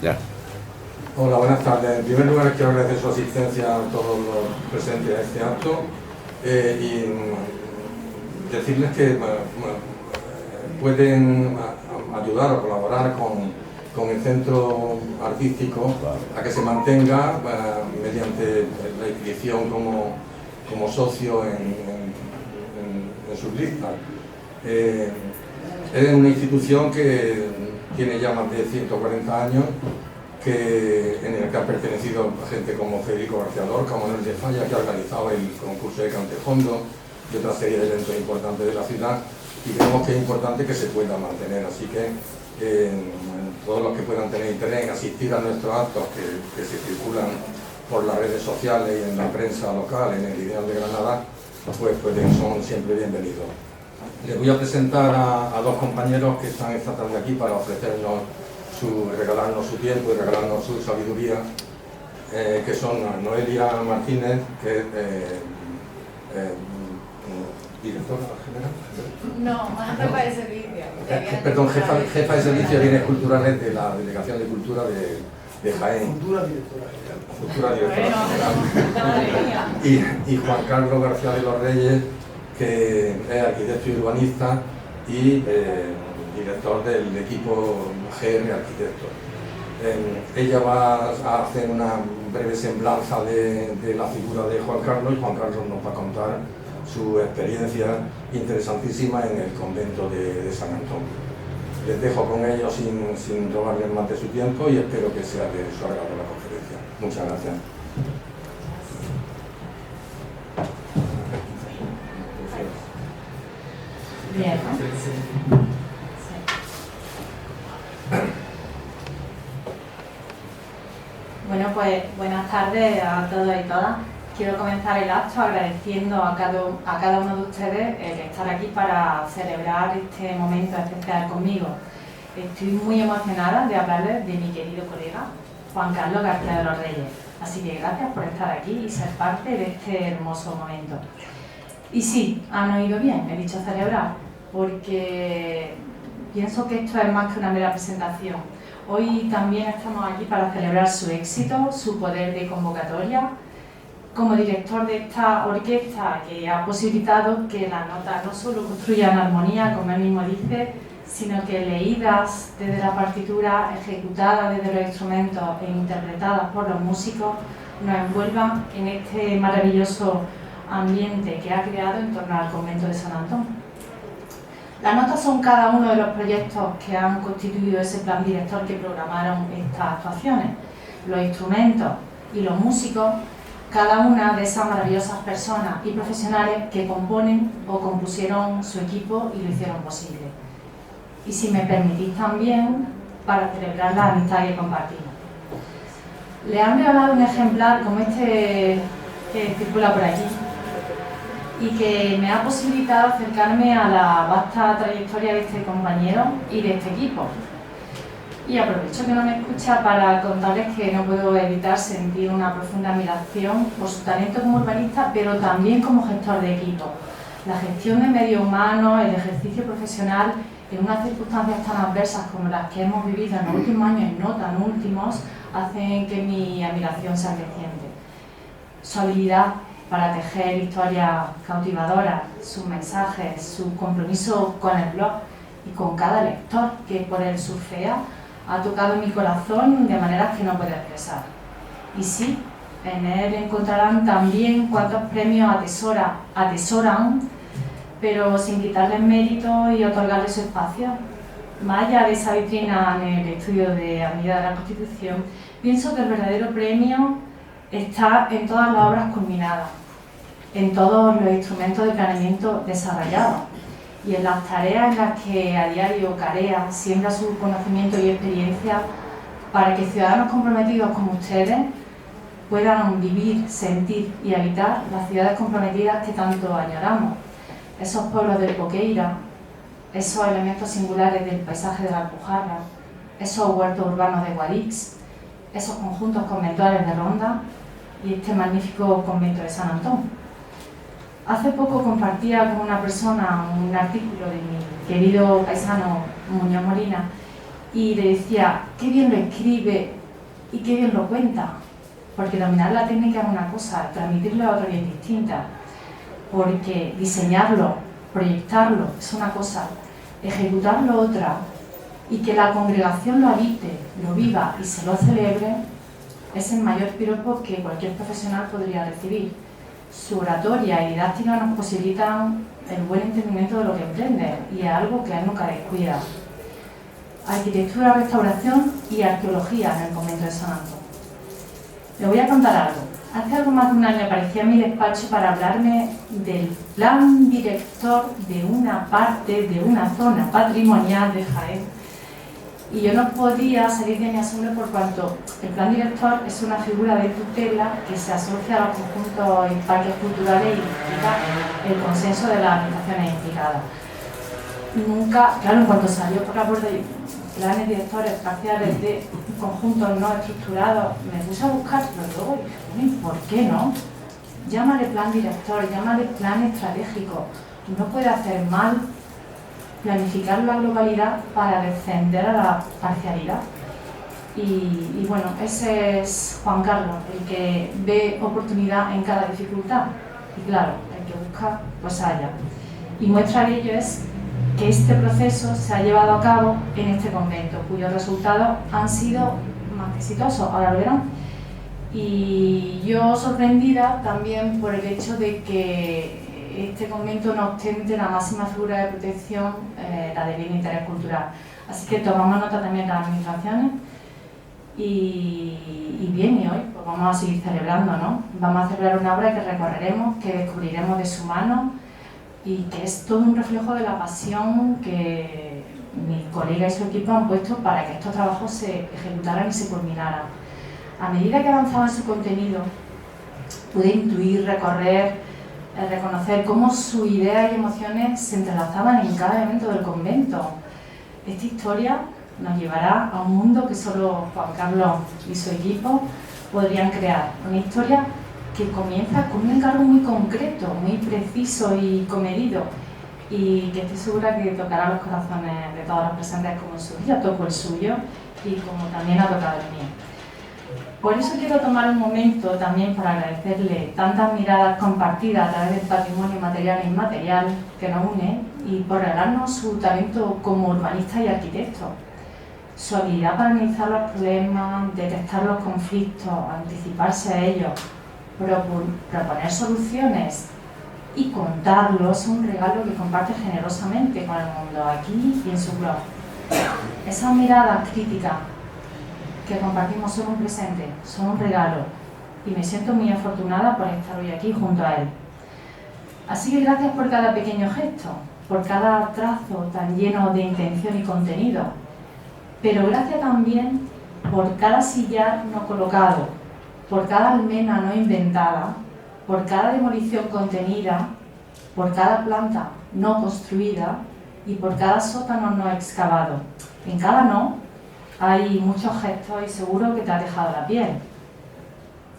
Ya. Hola, buenas tardes. En primer lugar, quiero agradecer su asistencia a todos los presentes a este acto y decirles que pueden ayudar o colaborar con el centro artístico a que se mantenga mediante la inscripción como socio en sus listas. Es una institución que tiene ya más de 140 años, en el que ha pertenecido gente como Federico García Lorca, Manuel de Falla, que ha organizado el concurso de Cantejondo y otra serie de eventos importantes de la ciudad, y creemos que es importante que se pueda mantener. Así que todos los que puedan tener interés en asistir a nuestros actos que se circulan por las redes sociales y en la prensa local, en el Ideal de Granada, pues son siempre bienvenidos. Les voy a presentar a dos compañeros que están esta tarde aquí para regalarnos su tiempo y regalarnos su sabiduría, que son Noelia Martínez, que es directora general. No, jefa de servicio. Perdón, jefa de servicios de bienes culturales de la Delegación de Cultura de Jaén. Futura directora general. Y Juan Carlos García de los Reyes, que es arquitecto y urbanista y director del equipo GR Arquitectos. Ella va a hacer una breve semblanza de la figura de Juan Carlos, y Juan Carlos nos va a contar su experiencia interesantísima en el convento de San Antón. Les dejo con ellos sin robarles más de su tiempo y espero que sea de su agrado la conferencia. Muchas gracias. Bien, ¿no? Sí. Bueno, pues buenas tardes a todos y todas. Quiero comenzar el acto agradeciendo a cada uno de ustedes el estar aquí para celebrar este momento especial conmigo. Estoy muy emocionada de hablarles de mi querido colega Juan Carlos García de los Reyes. Así que gracias por estar aquí y ser parte de este hermoso momento. Y sí, han oído bien, he dicho celebrar, porque pienso que esto es más que una mera presentación. Hoy también estamos aquí para celebrar su éxito, su poder de convocatoria, como director de esta orquesta que ha posibilitado que las notas no solo construyan armonía, como él mismo dice, sino que leídas desde la partitura, ejecutadas desde los instrumentos e interpretadas por los músicos, nos envuelvan en este maravilloso ambiente que ha creado en torno al convento de San Antón. Las notas son cada uno de los proyectos que han constituido ese plan director que programaron estas actuaciones. Los instrumentos y los músicos, cada una de esas maravillosas personas y profesionales que componen o compusieron su equipo y lo hicieron posible. Y si me permitís también, para celebrar la amistad que compartimos. Le han regalado un ejemplar como este que circula por aquí y que me ha posibilitado acercarme a la vasta trayectoria de este compañero y de este equipo. Y aprovecho que no me escucha para contarles que no puedo evitar sentir una profunda admiración por su talento como urbanista, pero también como gestor de equipo. La gestión de medios humanos, el ejercicio profesional en unas circunstancias tan adversas como las que hemos vivido en los últimos años y no tan últimos, hacen que mi admiración sea creciente. Su habilidad para tejer historias cautivadoras, sus mensajes, su compromiso con el blog y con cada lector que por él surfea, ha tocado mi corazón de maneras que no puedo expresar. Y sí, en él encontrarán también cuántos premios atesoran, pero sin quitarles mérito y otorgarles su espacio. Más allá de esa vitrina en el estudio de Avenida de la Constitución, pienso que el verdadero premio está en todas las obras culminadas, en todos los instrumentos de planeamiento desarrollados y en las tareas en las que a diario Carea siembra su conocimiento y experiencia para que ciudadanos comprometidos como ustedes puedan vivir, sentir y habitar las ciudades comprometidas que tanto añoramos. Esos pueblos del Boqueira, esos elementos singulares del paisaje de la Alpujarra, esos huertos urbanos de Guadix, esos conjuntos conventuales de Ronda y este magnífico convento de San Antón. Hace poco compartía con una persona un artículo de mi querido paisano Muñoz Molina y le decía, qué bien lo escribe y qué bien lo cuenta, porque dominar la técnica es una cosa, transmitirlo a otro bien distinta, porque diseñarlo, proyectarlo es una cosa, ejecutarlo otra, y que la congregación lo habite, lo viva y se lo celebre, es el mayor piropo que cualquier profesional podría recibir. Su oratoria y didáctica nos posibilitan el buen entendimiento de lo que emprende, y es algo que él nunca descuida. Arquitectura, restauración y arqueología en el convento de San Antón. Le voy a contar algo. Hace algo más de un año aparecí en mi despacho para hablarme del plan director de una parte, de una zona patrimonial de Jaén. Y yo no podía salir de mi asombro por cuanto el plan director es una figura de tutela que se asocia a los conjuntos y parques culturales y implica el consenso de las administraciones implicadas. Nunca, claro, en cuanto salió por la puerta de planes directores parciales de conjuntos no estructurados, me puse a buscar, pero luego dije, ¿por qué no? Llámale plan director, llámale plan estratégico. No puede hacer mal planificar la globalidad para descender a la parcialidad. Y bueno, ese es Juan Carlos, el que ve oportunidad en cada dificultad. Y claro, el que busca, pues halla. Y muestra de ello es que este proceso se ha llevado a cabo en este convento, cuyos resultados han sido más que exitosos, ahora lo verán. Y yo sorprendida también por el hecho de que este convento no ostente la máxima figura de protección, la de bien de interés cultural. Así que tomamos nota también de las administraciones y bien, y hoy pues vamos a seguir celebrando, ¿no? Vamos a celebrar una obra que recorreremos, que descubriremos de su mano y que es todo un reflejo de la pasión que mi colega y su equipo han puesto para que estos trabajos se ejecutaran y se culminaran. A medida que avanzaba en su contenido, pude intuir, recorrer, reconocer cómo sus ideas y emociones se entrelazaban en cada evento del convento. Esta historia nos llevará a un mundo que solo Juan Carlos y su equipo podrían crear. Una historia que comienza con un encargo muy concreto, muy preciso y comedido, y que estoy segura que tocará los corazones de todos los presentes como el suyo. Toco el suyo y como también ha tocado el mío. Por eso quiero tomar un momento también para agradecerle tantas miradas compartidas a través del patrimonio material e inmaterial que nos une y por regalarnos su talento como urbanista y arquitecto, su habilidad para analizar los problemas, detectar los conflictos, anticiparse a ellos, proponer soluciones y contarlos es un regalo que comparte generosamente con el mundo aquí y en su blog. Esas miradas críticas que compartimos son un presente, son un regalo y me siento muy afortunada por estar hoy aquí junto a él. Así que gracias por cada pequeño gesto, por cada trazo tan lleno de intención y contenido, pero gracias también por cada sillar no colocado, por cada almena no inventada, por cada demolición contenida, por cada planta no construida y por cada sótano no excavado. En cada no hay muchos gestos y seguro que te ha dejado la piel.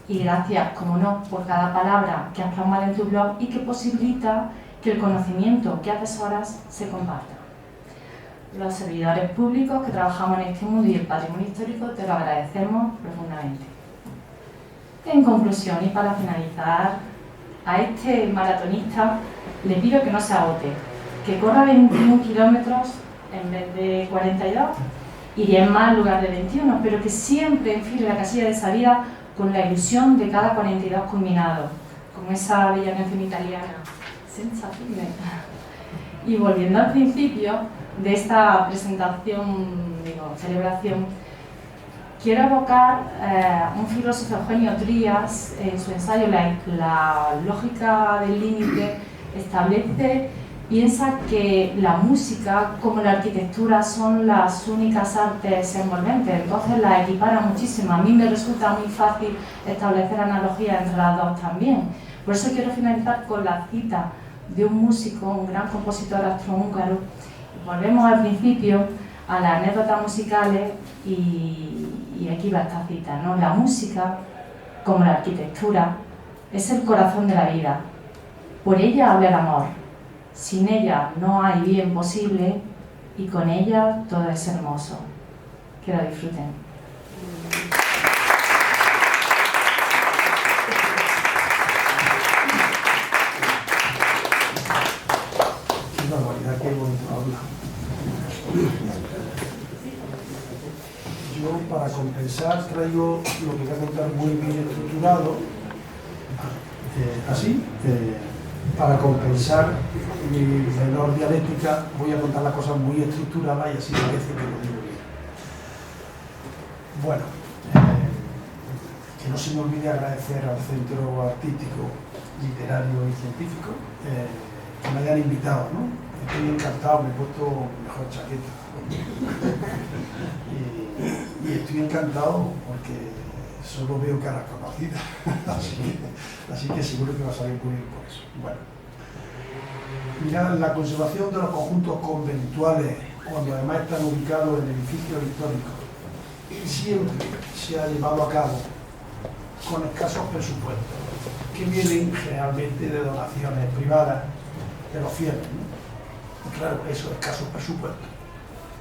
Y gracias, como no, por cada palabra que has plasmado en tu blog y que posibilita que el conocimiento que atesoras se comparta. Los servidores públicos que trabajamos en este mundo y el patrimonio histórico te lo agradecemos profundamente. En conclusión y para finalizar, a este maratonista le pido que no se agote, que corra 21 kilómetros en vez de 42, y 10 más en lugar de 21, pero que siempre enfile la casilla de salida con la ilusión de cada 42 culminado, con esa bella canción italiana, sensacional. Y volviendo al principio de esta presentación, celebración, quiero evocar un filósofo, Eugenio Trías, en su ensayo La lógica del límite, piensa que la música como la arquitectura son las únicas artes envolventes, entonces las equipara muchísimo. A mí me resulta muy fácil establecer analogías entre las dos también. Por eso quiero finalizar con la cita de un músico, un gran compositor austrohúngaro. Volvemos al principio, a las anécdotas musicales y aquí va esta cita, ¿no? La música, como la arquitectura, es el corazón de la vida. Por ella habla el amor. Sin ella no hay bien posible y con ella todo es hermoso. Que lo disfruten. Qué barbaridad, qué bonito habla. Yo, para compensar, traigo lo que voy a contar muy bien estructurado, así, para compensar mi menor dialéctica, voy a contar las cosas muy estructuradas y así parece que lo digo bien. Bueno, que no se me olvide agradecer al Centro Artístico, Literario y Científico que me hayan invitado, ¿no? Estoy encantado, me he puesto mi mejor chaqueta. y estoy encantado porque solo veo caras conocidas, así que seguro que va a salir muy bien por eso. Bueno, mirad, la conservación de los conjuntos conventuales, cuando además están ubicados en edificios históricos, siempre se ha llevado a cabo con escasos presupuestos, que vienen generalmente de donaciones privadas de los fieles, ¿no? Y claro, esos escasos presupuestos,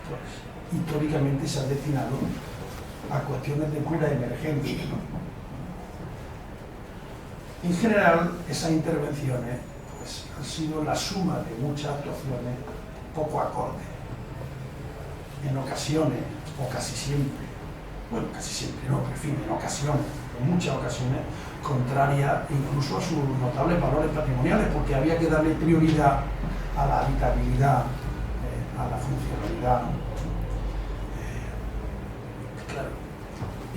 pues históricamente se han destinado a cuestiones de cura emergentes, ¿no? En general, esas intervenciones pues, han sido la suma de muchas actuaciones poco acordes. En ocasiones, o casi siempre, bueno, casi siempre no, pero en fin, en ocasiones, en muchas ocasiones, contraria incluso a sus notables valores patrimoniales, porque había que darle prioridad a la habitabilidad, a la funcionalidad. Claro,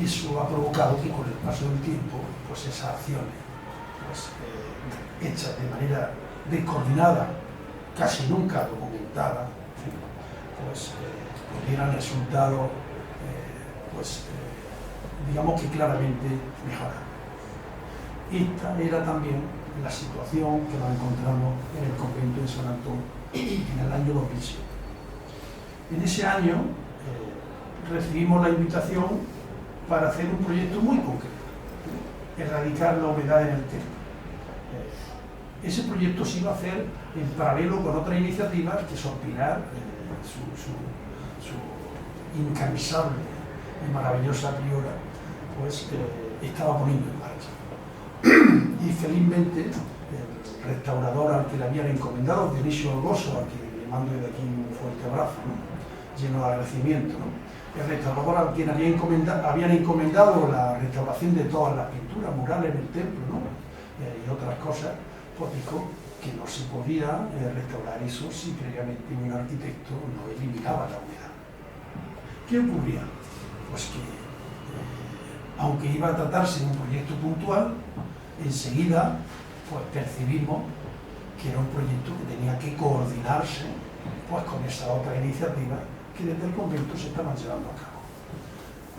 eso ha provocado que con el paso del tiempo, pues esas acciones, pues, hechas de manera descoordinada, casi nunca documentada, pues dieran resultados, digamos que claramente mejorados. Esta era también la situación que nos encontramos en el convento de San Antón en el año 2007. En ese año recibimos la invitación para hacer un proyecto muy concreto, erradicar la humedad en el templo. Ese proyecto se iba a hacer en paralelo con otras iniciativas que Sor Pilar, su incansable y maravillosa priora, pues estaba poniendo en marcha. Y felizmente el restaurador al que le habían encomendado, Dionisio Olgoso, a quien le mando desde aquí un fuerte abrazo, ¿no? Lleno de agradecimiento, ¿no? El restaurador al quien habían encomendado la restauración de todas las pinturas murales en el templo, ¿no? Y otras cosas, pues dijo que no se podía restaurar eso si previamente un arquitecto no eliminaba la humedad. ¿Qué ocurría? Pues que aunque iba a tratarse de un proyecto puntual, enseguida pues percibimos que era un proyecto que tenía que coordinarse pues con esa otra iniciativa que desde el convento se estaban llevando a cabo.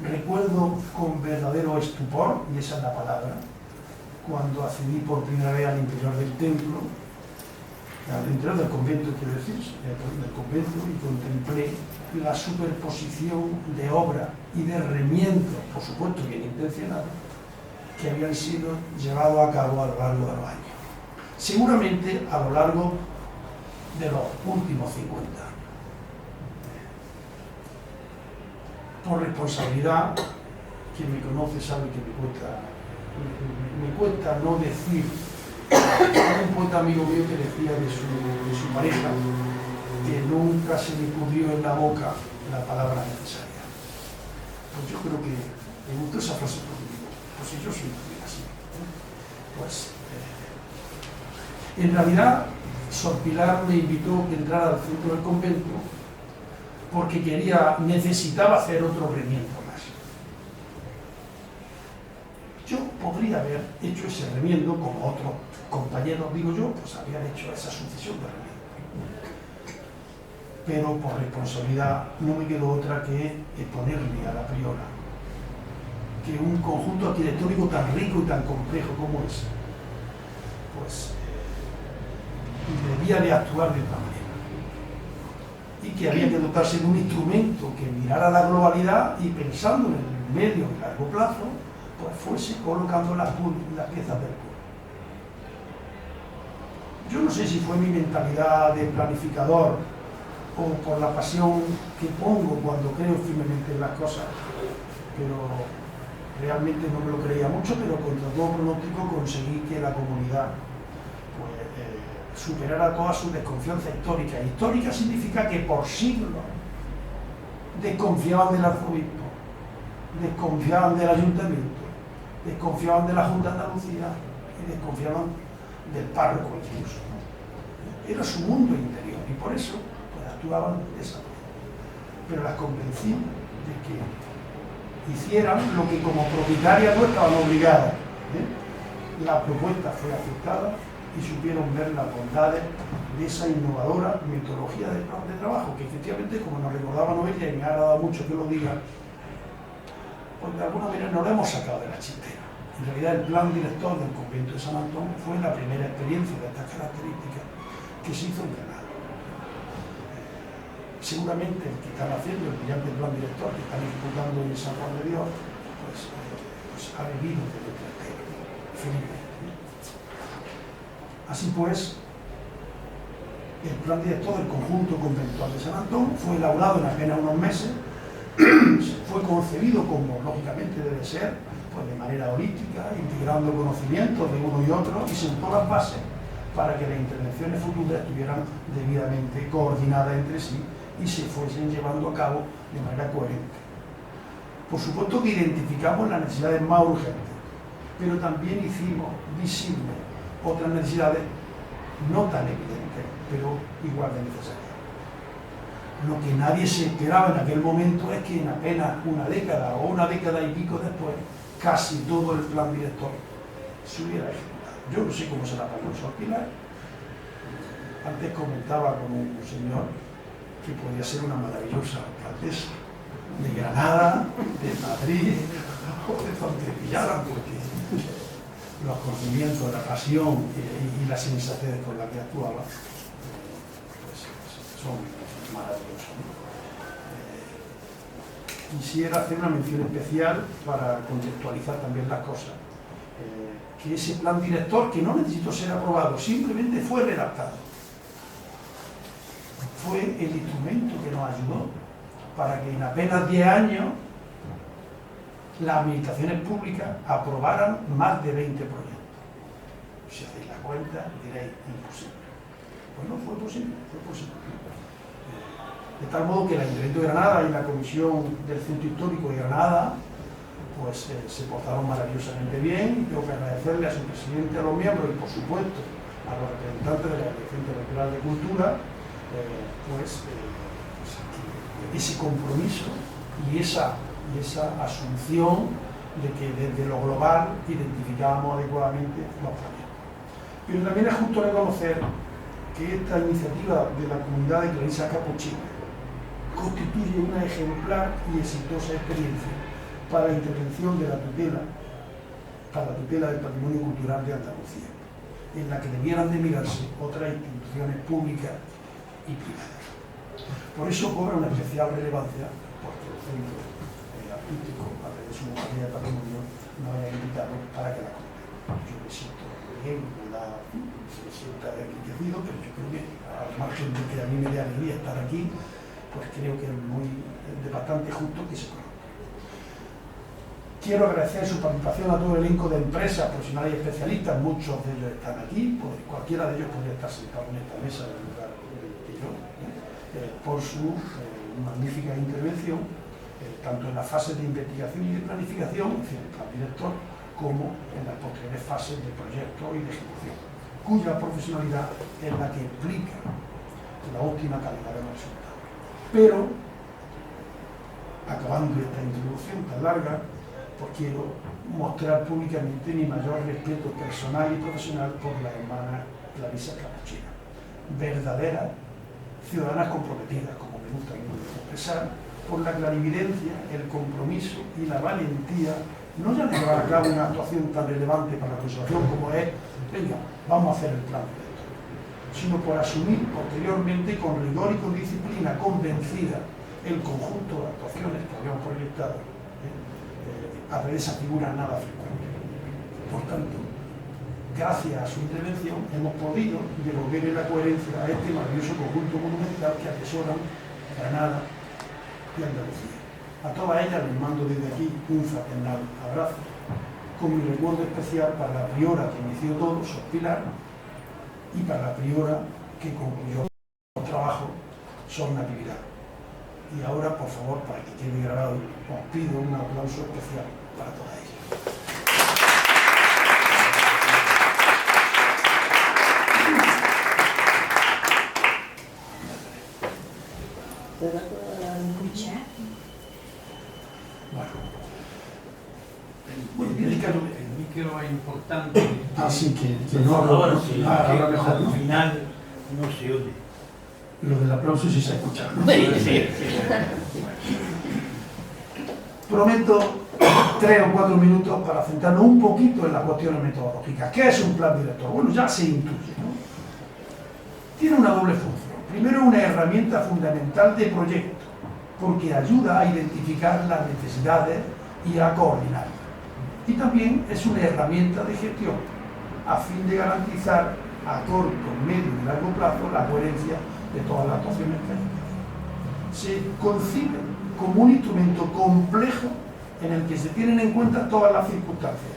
Recuerdo con verdadero estupor, y esa es la palabra, cuando accedí por primera vez al interior del templo, al interior del convento, quiero decir, del convento, y contemplé la superposición de obra y de remiendos, por supuesto bien intencionados, que habían sido llevados a cabo a lo largo de los años. Seguramente a lo largo de los últimos 50 años. Por responsabilidad, quien me conoce sabe que me cuesta no decir. Hay un poeta amigo mío que decía de su pareja que nunca se le pudrió en la boca la palabra necesaria. Pues yo creo que me gustó esa frase por mí. Pues yo soy también así. Pues en realidad Sor Pilar me invitó a que entrara al centro del convento porque necesitaba hacer otro remiendo más. Yo podría haber hecho ese remiendo como otros compañeros, digo yo, pues habían hecho esa sucesión de remiendos. Pero por responsabilidad no me quedó otra que exponerme a la priora que un conjunto arquitectónico tan rico y tan complejo como ese, pues debía de actuar de otra manera. Y que había que dotarse de un instrumento que mirara la globalidad y pensando en el medio y largo plazo, pues fuese colocando las piezas del pueblo. Yo no sé si fue mi mentalidad de planificador o por la pasión que pongo cuando creo firmemente en las cosas, pero realmente no me lo creía mucho, pero contra todo pronóstico conseguí que la comunidad pues, superara toda su desconfianza histórica. Histórica significa que por siglos desconfiaban del arzobispo, desconfiaban del ayuntamiento, desconfiaban de la Junta de Andalucía y desconfiaban del párroco incluso. Era su mundo interior y por eso pues, actuaban de esa manera. Pero las convencí de que hicieran lo que como propietarias no estaban obligadas. La propuesta fue aceptada y supieron ver las bondades de esa innovadora metodología del plan de trabajo, que efectivamente, como nos recordaba Noelia, y me ha agradado mucho que lo diga, pues de alguna manera no lo hemos sacado de la chistera. En realidad el plan director del convento de San Antón fue la primera experiencia de estas características que se hizo en Granada. Seguramente el que están haciendo el brillante plan director que están ejecutando en San Juan de Dios, pues ha vivido de lo felizmente. Así pues, el plan director del conjunto conventual de San Antón fue elaborado en apenas unos meses, fue concebido como lógicamente debe ser, pues de manera holística, integrando conocimientos de uno y otro y sentó las bases para que las intervenciones futuras estuvieran debidamente coordinadas entre sí y se fuesen llevando a cabo de manera coherente. Por supuesto que identificamos las necesidades más urgentes, pero también hicimos visibles otras necesidades no tan evidentes, pero igual de necesarias. Lo que nadie se esperaba en aquel momento es que en apenas una década o una década y pico después, casi todo el plan director se hubiera ejecutado. Yo no sé cómo se la pagó Sor Pilar. Antes comentaba con un señor que podía ser una maravillosa alcaldesa de Granada, de Madrid o de Fontevillada, porque los conocimientos, la pasión y la sensatez con la que actuaba pues, son maravillosos, ¿no? Quisiera hacer una mención especial para contextualizar también las cosas, que ese plan director, que no necesitó ser aprobado, simplemente fue redactado, fue el instrumento que nos ayudó para que en apenas 10 años las administraciones públicas aprobaran más de 20 proyectos. Si hacéis la cuenta, diréis imposible. Pues no fue posible, fue posible. De tal modo que el Ayuntamiento de Granada y la Comisión del Centro Histórico de Granada pues se portaron maravillosamente bien. Tengo que agradecerle a su presidente, a los miembros y por supuesto a los representantes de la Dirección Territorial de Cultura ese compromiso y esa asunción de que desde lo global identificábamos adecuadamente los proyectos. Pero también es justo reconocer que esta iniciativa de la comunidad de Clarisas Capuchinas constituye una ejemplar y exitosa experiencia para la intervención de la tutela, para la tutela del patrimonio cultural de Andalucía, en la que debieran de mirarse otras instituciones públicas y privadas. Por eso cobra una especial relevancia porque el Centro Artístico, a través de su Mujer de Patrimonio, nos haya invitado para que la contemos. Yo me siento bien, se sienta enriquecido, pero yo creo que al margen de que a mí me dé alegría estar aquí, pues creo que es bastante justo que se conozca. Quiero agradecer su participación a todo el elenco de empresas, profesionales y especialistas, muchos de ellos están aquí, pues cualquiera de ellos podría estar sentado en esta mesa en lugar que yo, por su magnífica intervención, tanto en las fases de investigación y de planificación, es decir, el plan director, como en las posteriores fases de proyecto y de ejecución, cuya profesionalidad es la que explica la óptima calidad de los resultados. Pero, acabando esta introducción tan larga, pues quiero mostrar públicamente mi mayor respeto personal y profesional por la hermana Clarisas Capuchinas, verdaderas ciudadanas comprometidas, como me gusta expresar, por la clarividencia, el compromiso y la valentía, no ya de llevar a cabo una actuación tan relevante para la conservación como es, venga, vamos a hacer el plan director, sino por asumir posteriormente con rigor y con disciplina convencida el conjunto de actuaciones que habíamos proyectado a través de esa figura nada frecuente. Por tanto, gracias a su intervención, hemos podido devolver la coherencia a este maravilloso conjunto monumental que atesoran Granada y Andalucía. A todas ellas les mando desde aquí un fraternal abrazo, con mi recuerdo especial para la priora que inició todo, Sor Pilar, y para la priora que concluyó el trabajo, Sor Natividad. Y ahora, por favor, para que quede grabado, os pido un aplauso especial para todas ellas. Bueno, el micro es importante. Así que no hablo, ahora sí, ahora mejor, ¿no? al final no se oye. Lo del aplauso sí se escucha, ¿no? Sí. Prometo 3 o 4 minutos para centrarnos un poquito en las cuestiones metodológicas. ¿Qué es un plan director? Bueno, ya se intuye, ¿no? Tiene una doble función. Primero, una herramienta fundamental de proyecto, porque ayuda a identificar las necesidades y a coordinarlas. Y también es una herramienta de gestión, a fin de garantizar a corto, medio y largo plazo la coherencia de todas las actuaciones que hay que hacer. Se concibe como un instrumento complejo en el que se tienen en cuenta todas las circunstancias,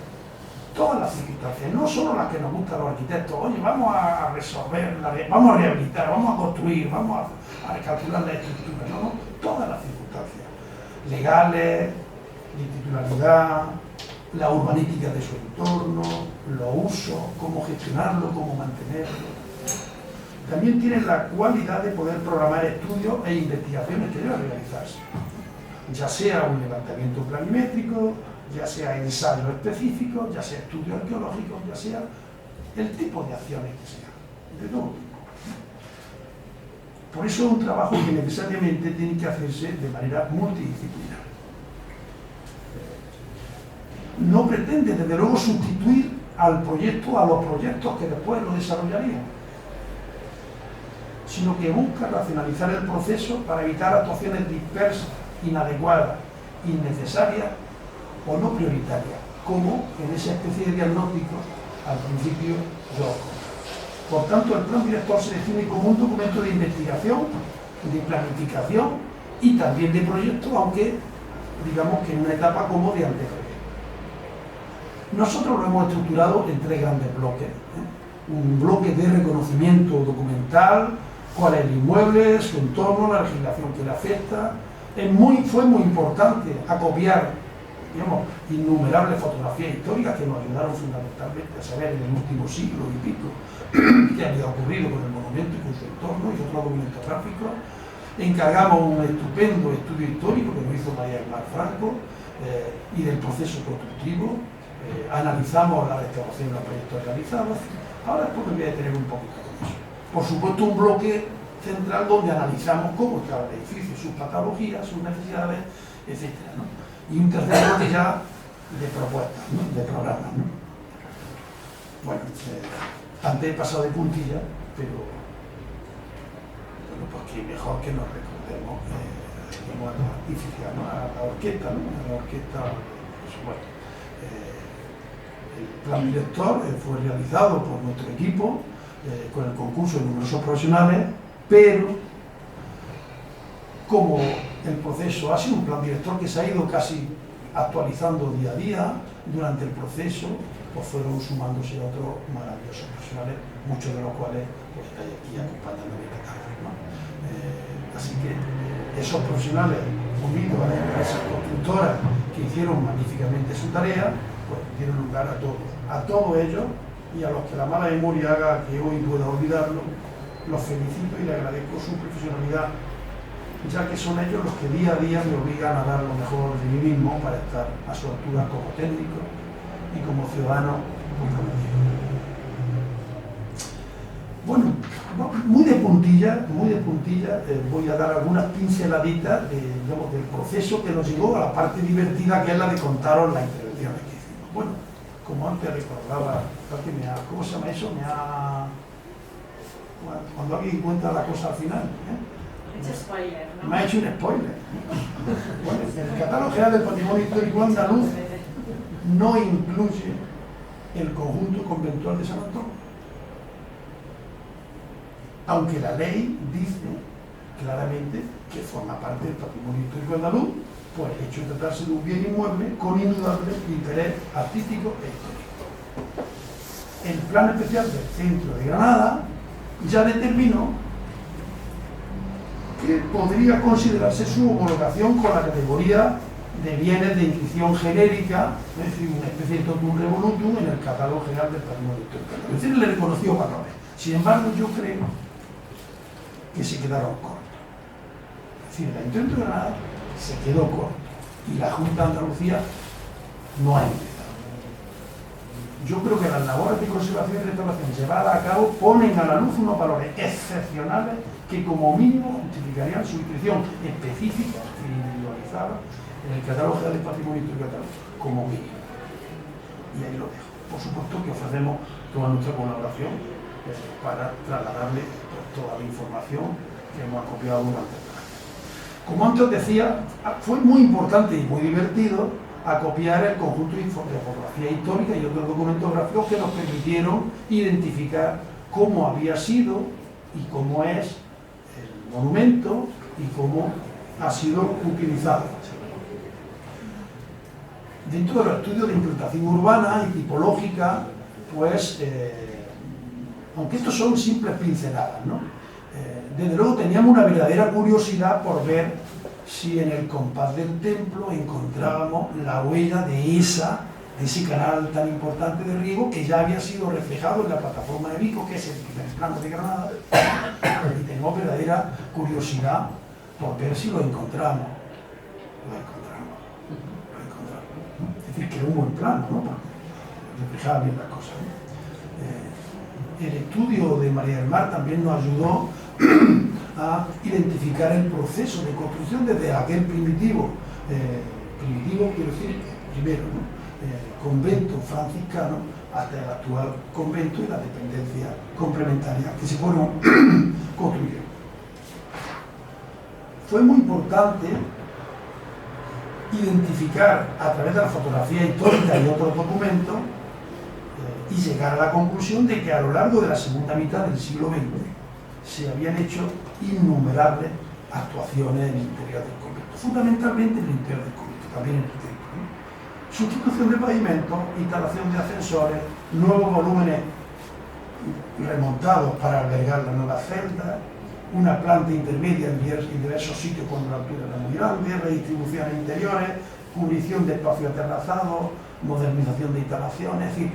no solo las que nos gustan los arquitectos. Oye, vamos a resolver, vamos a rehabilitar, vamos a construir, vamos a recalcular la estructura, no, todas las circunstancias legales, de titularidad, la urbanística de su entorno, los usos, cómo gestionarlo, cómo mantenerlo. También tiene la cualidad de poder programar estudios e investigaciones que deben realizarse, ya sea un levantamiento planimétrico, ya sea ensayos específicos, ya sea estudios arqueológicos, ya sea el tipo de acciones que sea, de todo tipo. Por eso es un trabajo que necesariamente tiene que hacerse de manera multidisciplinar. No pretende, desde luego, sustituir al proyecto, a los proyectos que después lo desarrollarían, sino que busca racionalizar el proceso para evitar actuaciones dispersas, inadecuadas, innecesarias o no prioritarias, como en esa especie de diagnóstico al principio yo os conté. Por tanto, el plan director se define como un documento de investigación, de planificación y también de proyecto, aunque digamos que en una etapa como de anteproyecto. Nosotros lo hemos estructurado en 3 grandes bloques, ¿eh? Un bloque de reconocimiento documental, cuál es el inmueble, su entorno, la legislación que le afecta. Fue muy importante acopiar, digamos, innumerables fotografías históricas que nos ayudaron fundamentalmente a saber en el último siglo y pico qué había ocurrido con el monumento y con su entorno y otros documentos gráficos. Encargamos un estupendo estudio histórico que nos hizo María del Mar Franco y del proceso constructivo. Analizamos la restauración de los proyectos realizados. Ahora después me voy a detener un poquito con eso. Por supuesto, un bloque central donde analizamos cómo está el edificio, sus patologías, sus necesidades, etc., ¿no? Y un tercer bloque ya de propuestas, ¿no? De programas, ¿no? Bueno, antes he pasado de puntilla, pero bueno, pues que mejor que nos recordemos a la artífica, ¿no? A la orquesta, ¿no? A la orquesta, pues, bueno, el plan director fue realizado por nuestro equipo con el concurso de numerosos profesionales, pero como el proceso ha sido un plan director que se ha ido casi actualizando día a día, durante el proceso pues fueron sumándose otros maravillosos profesionales, muchos de los cuales pues, estáis aquí acompañándome esta tarde, ¿no? Así que esos profesionales, unidos a las empresas constructoras que hicieron magníficamente su tarea, pues dieron lugar a todos ellos, y a los que la mala memoria haga que hoy pueda olvidarlo, los felicito y les agradezco su profesionalidad, ya que son ellos los que día a día me obligan a dar lo mejor de mí mismo para estar a su altura como técnico y como ciudadano comprometido. Bueno, muy de puntilla, voy a dar algunas pinceladitas del proceso que nos llegó a la parte divertida, que es la de contaros las intervenciones que hicimos. Bueno, como antes recordaba, ¿cómo se llama eso? Cuando alguien cuenta la cosa al final, Spoiler, ¿no? Me ha hecho un spoiler. Bueno, el Catálogo General del Patrimonio Histórico Andaluz no incluye el conjunto conventual de San Antonio. Aunque la ley dice claramente que forma parte del patrimonio histórico andaluz, por el hecho de tratarse de un bien inmueble con indudable interés artístico e histórico. El plan especial del centro de Granada ya determinó que podría considerarse su homologación con la categoría de bienes de inscripción genérica, es decir, una especie de totum revolutum en el catálogo general del patrimonio histórico. Es decir, le reconoció valores. Sin embargo, yo creo que se quedaron cortos. Es decir, el Ayuntamiento de Granada se quedó corto y la Junta de Andalucía no ha empezado. Yo creo que las labores de conservación y restauración llevadas a cabo ponen a la luz unos valores excepcionales que como mínimo justificarían su inscripción específica e individualizada en el catálogo general del patrimonio histórico como mínimo. Y ahí lo dejo. Por supuesto que ofrecemos toda nuestra colaboración para trasladarle toda la información que hemos acopiado durante el año. Como antes decía, fue muy importante y muy divertido acopiar el conjunto de fotografías históricas y otros documentos gráficos que nos permitieron identificar cómo había sido y cómo es el monumento y cómo ha sido utilizado. Dentro de los estudios de implantación urbana y tipológica, pues, aunque estos son simples pinceladas, ¿no? Desde luego teníamos una verdadera curiosidad por ver si en el compás del templo encontrábamos la huella de ese canal tan importante de riego que ya había sido reflejado en la plataforma de Vico, que es el primer plano de Granada, y tenemos verdadera curiosidad por ver si lo encontramos. Lo encontramos. Es decir, que era un buen plano, ¿no? Porque reflejaba bien las cosas, ¿no? El estudio de María del Mar también nos ayudó a identificar el proceso de construcción desde aquel primitivo quiero decir, primero, ¿no? Convento franciscano hasta el actual convento y las dependencias complementarias que se fueron construyendo. Fue muy importante identificar a través de la fotografía histórica y otros documentos y llegar a la conclusión de que a lo largo de la segunda mitad del siglo XX se habían hecho innumerables actuaciones en el interior del convento, fundamentalmente en el interior del convento, también en el templo, ¿no? Sustitución de pavimentos, instalación de ascensores, nuevos volúmenes remontados para albergar las nuevas celdas, una planta intermedia en diversos sitios cuando la altura era muy grande, redistribuciones interiores, cubrición de espacios aterrazados, modernización de instalaciones, es decir,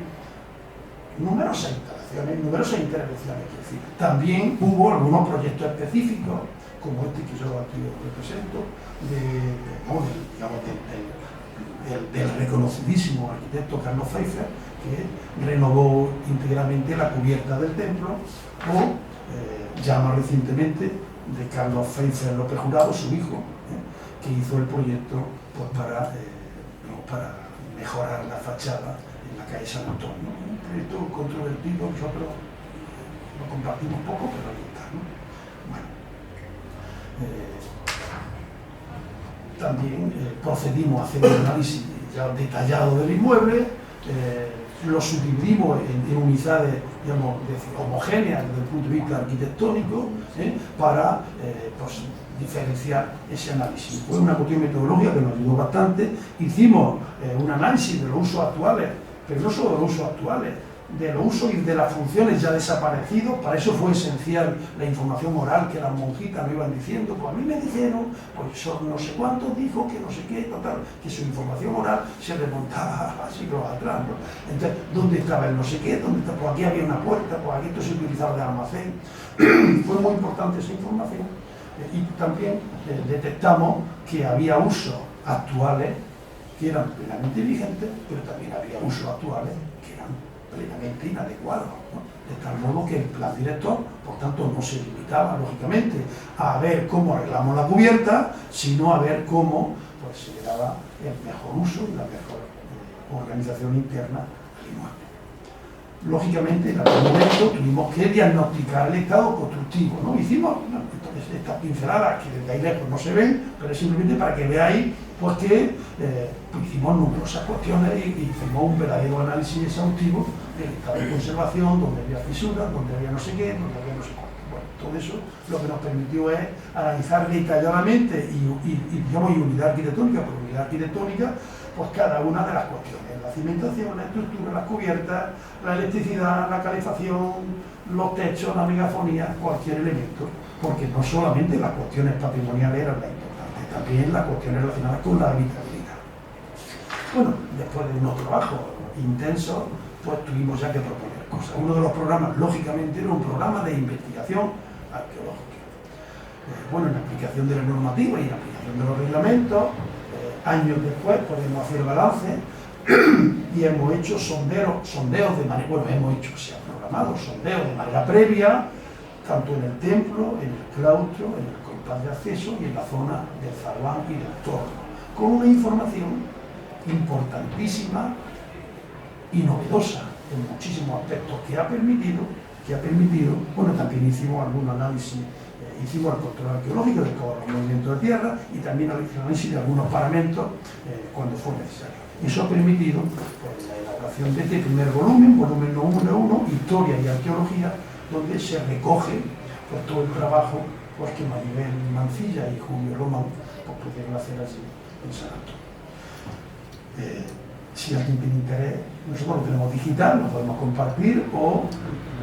numerosas instalaciones, numerosas intervenciones. Es decir, también hubo algunos proyectos específicos, como este que yo aquí os represento, del reconocidísimo arquitecto Carlos Pfeiffer, que renovó integralmente la cubierta del templo, o ya más recientemente de Carlos Pfeiffer López Jurado, su hijo, que hizo el proyecto pues, para mejorar la fachada en la calle San Antonio. Un proyecto controvertido, nosotros lo compartimos poco, pero ahí está, ¿no? Bueno, también procedimos a hacer un análisis ya detallado del inmueble, lo subdividimos en unidades, digamos, homogéneas desde el punto de vista arquitectónico, para pues, diferenciar ese análisis. Fue una cuestión metodológica que nos ayudó bastante. Hicimos un análisis de los usos actuales, pero no solo de los usos actuales, de los usos y de las funciones ya desaparecidos. Para eso fue esencial la información oral que las monjitas me iban diciendo. Pues a mí me dijeron, pues son no sé cuántos dijo que no sé qué, total, que su información oral se remontaba a siglos atrás, ¿no? Entonces, ¿dónde estaba el no sé qué? ¿Dónde está? Pues aquí había una puerta, pues aquí esto se utilizaba de almacén. Fue muy importante esa información. Y también detectamos que había usos actuales que eran plenamente vigentes, pero también había usos actuales que eran plenamente inadecuados, ¿no? De tal modo que el plan director, por tanto, no se limitaba, lógicamente, a ver cómo arreglamos la cubierta, sino a ver cómo pues, se le daba el mejor uso y la mejor organización interna al inmueble. lógicamente en algún momento tuvimos que diagnosticar el estado constructivo, ¿no? Hicimos estas pinceladas que desde ahí lejos no se ven, pero es simplemente para que veáis pues que hicimos numerosas cuestiones y hicimos un verdadero análisis exhaustivo del estado de conservación, donde había fisuras, donde había no sé qué, donde había no sé cuánto. Bueno, todo eso lo que nos permitió es analizar detalladamente y unidad arquitectónica por unidad arquitectónica, pues cada una de las cuestiones, la cimentación, la estructura, las cubiertas, la electricidad, la calefacción, los techos, la megafonía, cualquier elemento, porque no solamente las cuestiones patrimoniales eran las importantes, también las cuestiones relacionadas con la habitabilidad. Bueno, después de unos trabajos intensos, pues tuvimos ya que proponer cosas. Uno de los programas, lógicamente, era un programa de investigación arqueológica. Bueno, en la aplicación de la normativa y en la aplicación de los reglamentos, años después podemos hacer balance y hemos hecho sondeos de manera, se han programado sondeos de manera previa, tanto en el templo, en el claustro, en el compás de acceso y en la zona del zaguán y del entorno, con una información importantísima y novedosa en muchísimos aspectos que ha permitido, bueno, también hicimos algún análisis, hicimos el control arqueológico de todos los movimientos de tierra y también el análisis de algunos paramentos cuando fue necesario. Eso ha permitido pues, la elaboración de este primer volumen 1, Historia y Arqueología, donde se recoge pues, todo el trabajo pues, que Maribel Mancilla y Julio Román pues, pudieron hacer allí en San Antonio. Si alguien tiene interés, nosotros lo tenemos digital, lo podemos compartir o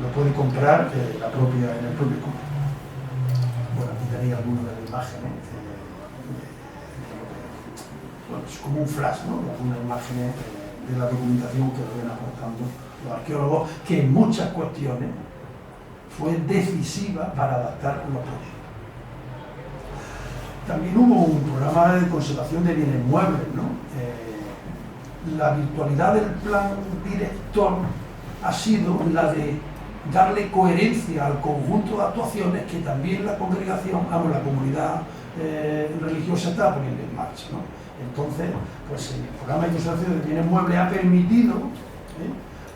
lo puede comprar en el propio comercio. Bueno, aquí tenéis algunas de las imágenes, bueno, es como un flash, ¿no? De algunas imágenes de la documentación que nos vienen aportando los arqueólogos, que en muchas cuestiones fue decisiva para adaptar los proyectos. También hubo un programa de conservación de bienes muebles, ¿no? La virtualidad del plan director ha sido la de darle coherencia al conjunto de actuaciones que también la congregación, la comunidad religiosa está poniendo en marcha, ¿no? Entonces, pues el programa de conservación de bienes muebles ha permitido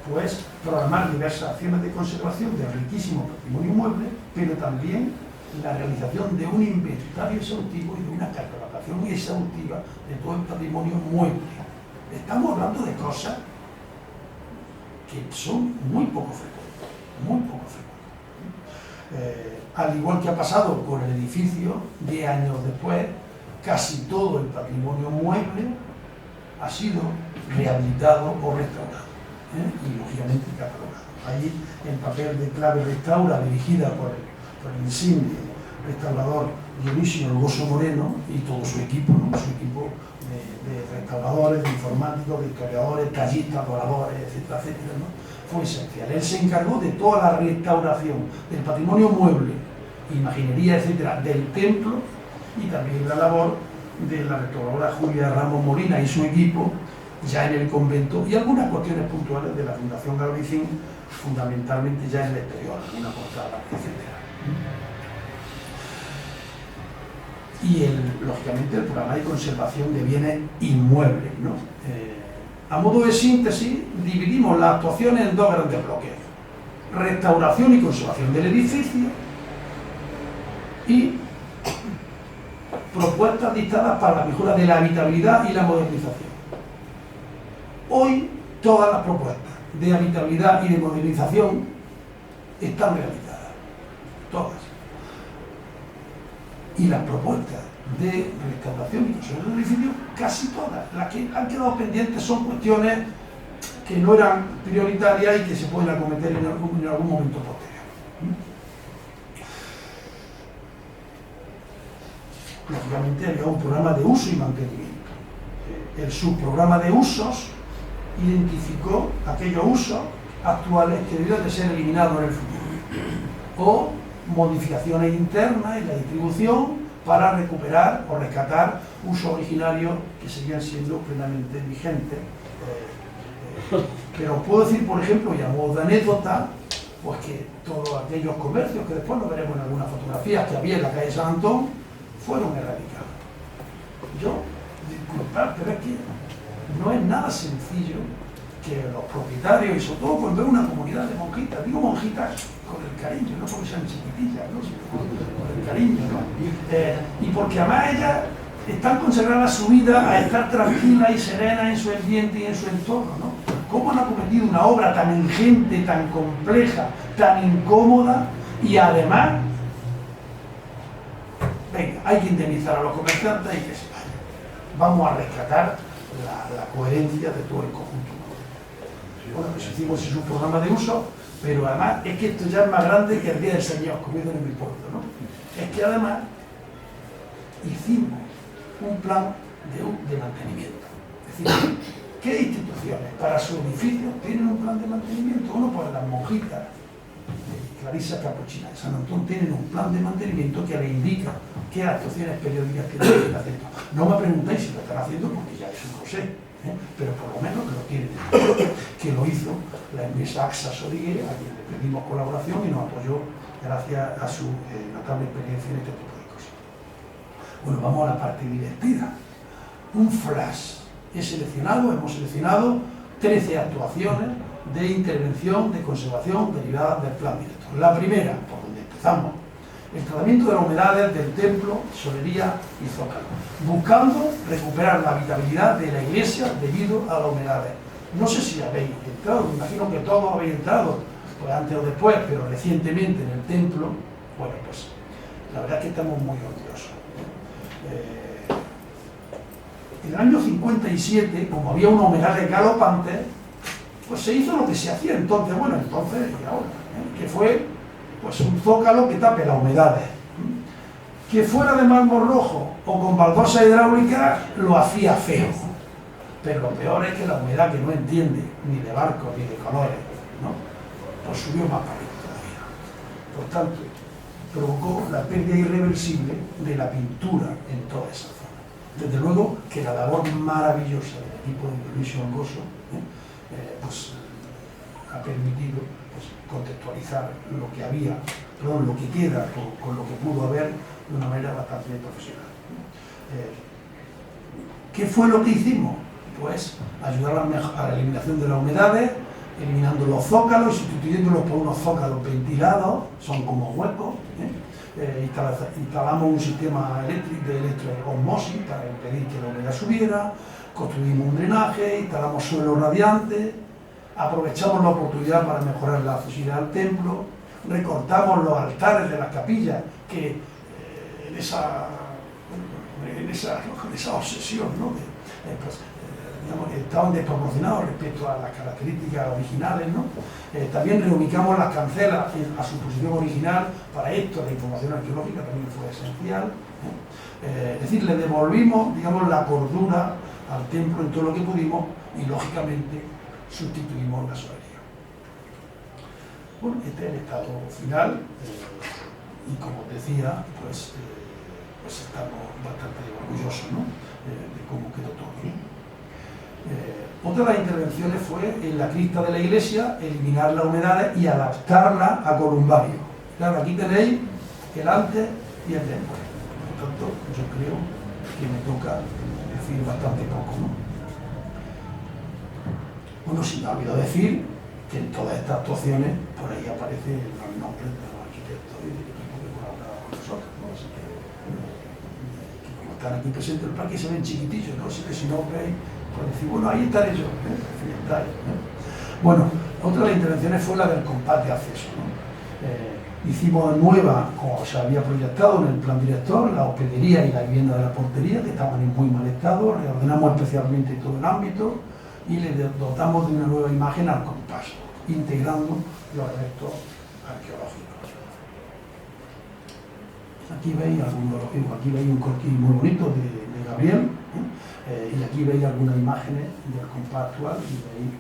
pues programar diversas acciones de conservación del riquísimo patrimonio mueble, pero también la realización de un inventario exhaustivo y de una catalogación exhaustiva de todo el patrimonio mueble. Estamos hablando de cosas que son muy poco frecuentes, muy poco frecuentes. Al igual que ha pasado con el edificio, 10 años después, casi todo el patrimonio mueble ha sido rehabilitado o restaurado, y lógicamente catalogado. Ahí en papel de clave restaura, dirigida por el insigne restaurador Dionisio Orgoso Moreno y todo su equipo, ¿no? Su equipo de restauradores, de informáticos, de historiadores, tallistas, doradores, etcétera, etcétera, ¿no? Fue esencial. Él se encargó de toda la restauración del patrimonio mueble, imaginería, etcétera, del templo, y también la labor de la restauradora Julia Ramos Molina y su equipo ya en el convento, y algunas cuestiones puntuales de la Fundación Galvicín, fundamentalmente ya en el exterior, alguna portada, etcétera. Y lógicamente el programa de conservación de bienes inmuebles, ¿no? A modo de síntesis, dividimos las actuaciones en dos grandes bloques: restauración y conservación del edificio y propuestas dictadas para la mejora de la habitabilidad y la modernización. Hoy todas las propuestas de habitabilidad y de modernización están realizadas, todas. Y las propuestas de restauración y conservación del edificio, casi todas. Las que han quedado pendientes son cuestiones que no eran prioritarias y que se pueden acometer en algún momento posterior. Lógicamente había un programa de uso y mantenimiento. El subprograma de usos identificó aquellos usos actuales que debían de ser eliminados en el futuro, o modificaciones internas en la distribución para recuperar o rescatar usos originarios que seguían siendo plenamente vigentes. Pero puedo decir, por ejemplo, y a modo de anécdota, pues que todos aquellos comercios que después lo veremos en algunas fotografías que había en la calle San Antón fueron erradicados. Yo, disculpad, pero es que no es nada sencillo que los propietarios, y sobre todo cuando es una comunidad de monjitas, digo monjitas con el cariño, no porque sean chiquitillas, ¿no? Sino con el cariño, ¿no? Y porque además ellas están consagradas su vida a estar tranquilas y serenas en su ambiente y en su entorno, ¿no? ¿Cómo han acometido una obra tan ingente, tan compleja, tan incómoda y además, venga, hay que indemnizar a los comerciantes y que se vayan? Vamos a rescatar la coherencia de todo el conjunto. Bueno, pues hicimos un programa de uso, pero además es que esto ya es más grande que el Día del Señor, como dicen en mi pueblo, ¿no? Es que además hicimos un plan de mantenimiento. Es decir, ¿qué instituciones para su edificio tienen un plan de mantenimiento? Uno, pues las monjitas de Clarisa Capuchina de San Antón tienen un plan de mantenimiento que le indica qué actuaciones periódicas tienen que estar haciendo. No me preguntéis si lo están haciendo porque ya eso no lo sé, pero por lo menos que lo tienen, que lo hizo la empresa AXA Sodigue, a quien le pedimos colaboración y nos apoyó gracias a su notable experiencia en este tipo de cosas. Bueno, vamos a la parte divertida. Un flash. Hemos seleccionado 13 actuaciones de intervención de conservación derivadas del plan director. La primera, por donde empezamos, el tratamiento de las humedades del templo, solería y zócalo, buscando recuperar la habitabilidad de la iglesia debido a las humedades. No sé si habéis entrado, me imagino que todos habéis entrado, pues antes o después, pero recientemente en el templo. Bueno, pues la verdad es que estamos muy orgullosos. En el año 57, como había una humedad galopante, pues se hizo lo que se hacía entonces, bueno, entonces y ahora, que fue pues un zócalo que tape las humedades. Que fuera de mármol rojo o con baldosa hidráulica lo hacía feo, pero lo peor es que la humedad, que no entiende ni de barcos ni de colores, ¿no?, pues subió más para arriba todavía. Por tanto, provocó la pérdida irreversible de la pintura en toda esa zona. Desde luego que la labor maravillosa del equipo de Luis Hongoso pues ha permitido pues contextualizar lo que había, perdón, lo que queda con lo que pudo haber de una manera bastante profesional. ¿Qué fue lo que hicimos? Pues ayudar a la eliminación de las humedades, eliminando los zócalos y sustituyéndolos por unos zócalos ventilados, son como huecos. Instalamos un sistema eléctrico de electroosmosis para impedir que la humedad subiera, construimos un drenaje, instalamos suelo radiante, aprovechamos la oportunidad para mejorar la accesibilidad al templo, recortamos los altares de las capillas que en esa obsesión, ¿no?, digamos, que estaban desproporcionados respecto a las características originales, ¿no? También reubicamos las cancelas a su posición original. Para esto la información arqueológica también fue esencial. Es decir, le devolvimos, digamos, la cordura al templo en todo lo que pudimos y, lógicamente, sustituimos la solería. Bueno, este es el estado final y, como decía, pues estamos bastante orgullosos, ¿no?, de cómo quedó todo, ¿no? Otra de las intervenciones fue en la cripta de la iglesia, eliminar las humedades y adaptarla a columbario. Claro, aquí tenéis el antes y el después. Por tanto, yo creo que me toca decir bastante poco, ¿no? Bueno, sí me ha olvidado decir que en todas estas actuaciones por ahí aparecen los nombres de los arquitectos y del equipo que colaboraba con nosotros, ¿no? Así que como están aquí presentes, el parque se ven chiquitillos, ¿no? Así que si no veis, pues decir, bueno, ahí estaré yo, Bueno, otra de las intervenciones fue la del compás de acceso, ¿no? Hicimos nueva, como se había proyectado en el plan director, la hospedería y la vivienda de la portería, que estaban en muy mal estado. Reordenamos especialmente todo el ámbito y le dotamos de una nueva imagen al compás, integrando los restos arqueológicos. Aquí veis un cortín muy bonito de Gabriel, y aquí veis algunas imágenes del compás actual y veis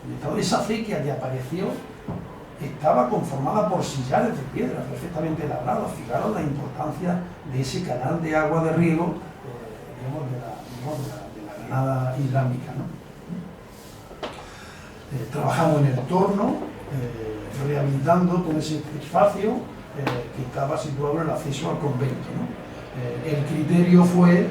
el estado. Esa acequia que apareció estaba conformada por sillares de piedra perfectamente labrados. Fijaros la importancia de ese canal de agua de riego, de la granada islámica, ¿no? Trabajamos en el torno, rehabilitando todo ese espacio que estaba situado en el acceso al convento, ¿no? El criterio fue,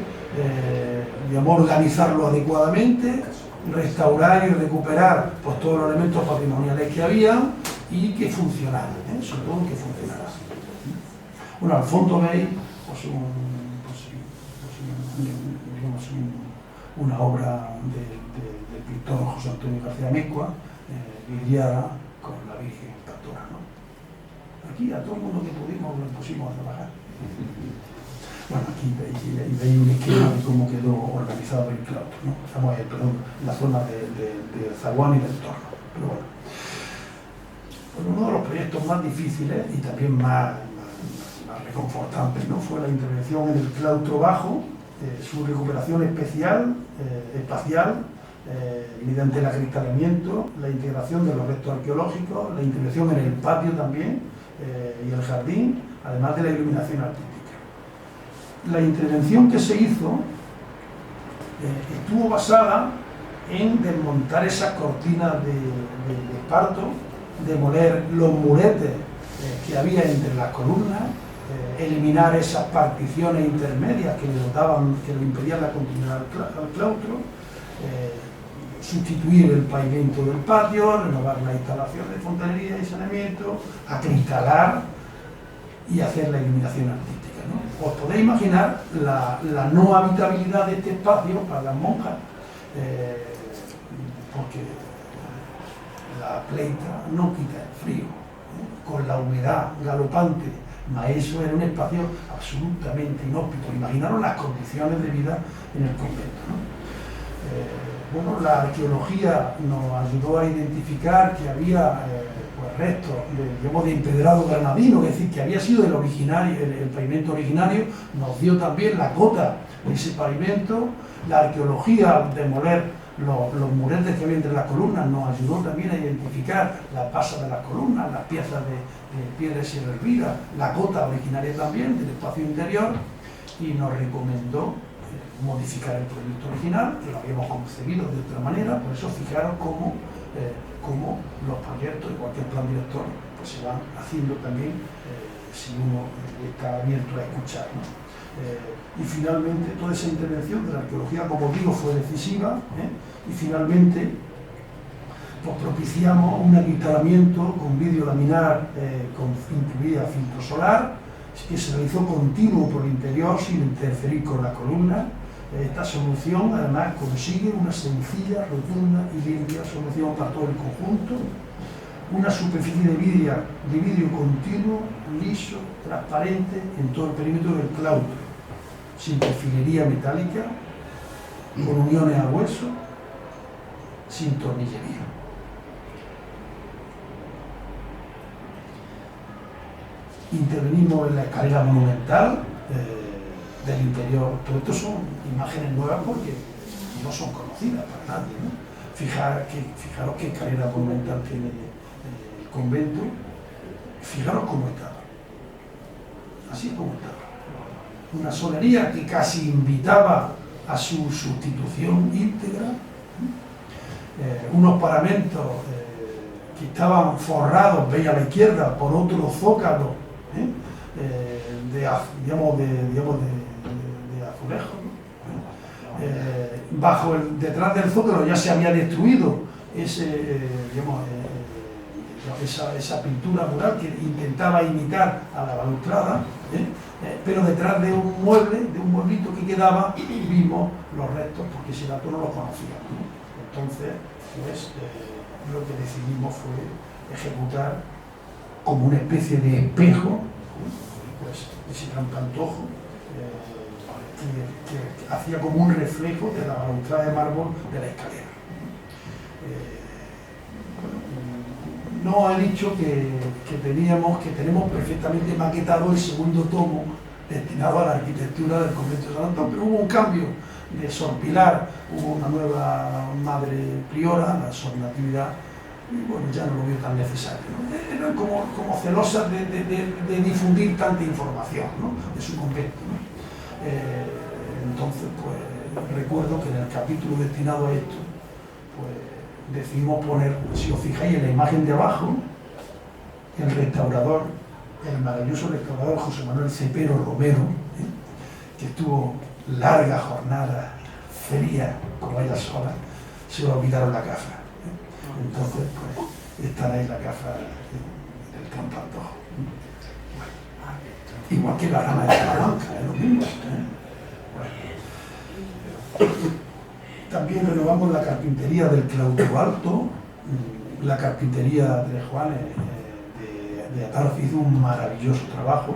digamos, organizarlo adecuadamente, restaurar y recuperar pues, todos los elementos patrimoniales que había y que funcionaran, sobre todo que funcionaran. Bueno, al fondo veis pues, una obra del pintor José Antonio García Amezcua, vidriada con la Virgen Pastora, ¿no? Aquí a todo el mundo que pudimos lo pusimos a trabajar. Bueno, aquí veis un esquema de cómo quedó organizado el claustro, ¿no? Estamos en la zona de Zaguán y del entorno. Pero bueno, uno de los proyectos más difíciles y también más reconfortantes, ¿no? Fue la intervención en el claustro bajo, su recuperación espacial, mediante el acristalamiento, la integración de los restos arqueológicos, la intervención en el patio también y el jardín, además de la iluminación artística. La intervención que se hizo estuvo basada en desmontar esas cortinas de esparto, demoler los muretes que había entre las columnas, eliminar esas particiones intermedias que le impedían la continuidad al claustro, sustituir el pavimento del patio, renovar la instalación de fontanería y saneamiento, acristalar y hacer la iluminación artística, ¿no? Os podéis imaginar la no habitabilidad de este espacio para las monjas, porque la pleita no quita el frío, con la humedad galopante, eso era un espacio absolutamente inhóspito. Imaginaros las condiciones de vida en el convento, ¿no? Bueno, la arqueología nos ayudó a identificar que había pues restos de empedrado granadino, es decir, que había sido el pavimento originario, nos dio también la cota de ese pavimento. La arqueología, al demoler los muretes que había entre las columnas, nos ayudó también a identificar las basas de las columnas, las piezas de piedra de Sierra Elvira, la cota originaria también del espacio interior, y nos recomendó modificar el proyecto original, que lo habíamos concebido de otra manera. Por eso fijaros cómo los proyectos y cualquier plan director pues se van haciendo también si uno está abierto a escuchar, ¿no? Y finalmente toda esa intervención de la arqueología, como digo, fue decisiva, y finalmente pues, propiciamos un acristalamiento con vidrio laminar incluía filtro solar, que se realizó continuo por el interior sin interferir con la columna. Esta solución además consigue una sencilla, rotunda y limpia solución para todo el conjunto, una superficie de vidrio continuo, liso, transparente en todo el perímetro del claustro, sin perfilería metálica, con uniones a hueso, sin tornillería. Intervenimos en la escalera monumental del interior. Todo esto son imágenes nuevas porque no son conocidas para nadie, ¿no? Fijaros qué escalera monumental tiene el convento. Fijaros cómo estaba. Así es como estaba. Una solería que casi invitaba a su sustitución íntegra. Unos paramentos que estaban forrados, veis a la izquierda, por otro zócalo de azulejo, ¿no? Detrás del zócalo ya se había destruido esa pintura mural que intentaba imitar a la balaustrada, pero detrás de un mueblito que quedaba, vimos los restos, porque ese dato no lo conocíamos, ¿no? Entonces, pues, lo que decidimos fue ejecutar como una especie de espejo, pues, ese gran pantojo que hacía como un reflejo de la balaustrada de mármol de la escalera. No he dicho que tenemos perfectamente maquetado el segundo tomo destinado a la arquitectura del convento de San Antón, pero hubo un cambio de Sor Pilar, hubo una nueva madre priora, la Sor Natividad, y bueno, ya no lo veo tan necesario, ¿no? Eran como celosas de difundir tanta información, ¿no? De su convento, ¿no? Entonces, pues, recuerdo que en el capítulo destinado a esto, pues, decidimos poner, si os fijáis en la imagen de abajo, el restaurador, el maravilloso restaurador José Manuel Cepero Romero, que estuvo larga jornada, fría, como ella sola, se olvidaron la gafa. Entonces, pues, estará ahí la gafa del campo antojo. Igual que la rama de Salamanca, es lo mismo. También renovamos la carpintería del claustro alto, la carpintería de Juanes de Atarfe hizo un maravilloso trabajo.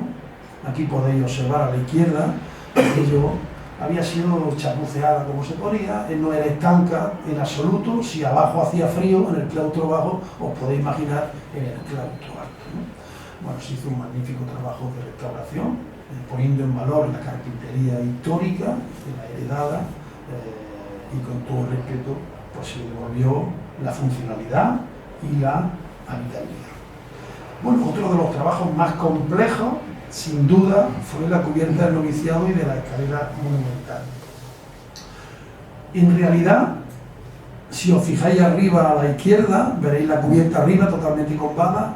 Aquí podéis observar a la izquierda, aquello había sido chapuceada como se ponía, no era estanca en absoluto. Si abajo hacía frío, en el claustro bajo, os podéis imaginar en el claustro alto, ¿no? Bueno, se hizo un magnífico trabajo de restauración, poniendo en valor la carpintería histórica, la heredada, y con todo respeto, pues se devolvió la funcionalidad y la habitabilidad. Bueno, otro de los trabajos más complejos, sin duda, fue la cubierta del noviciado y de la escalera monumental. En realidad, si os fijáis arriba a la izquierda, veréis la cubierta arriba totalmente combada.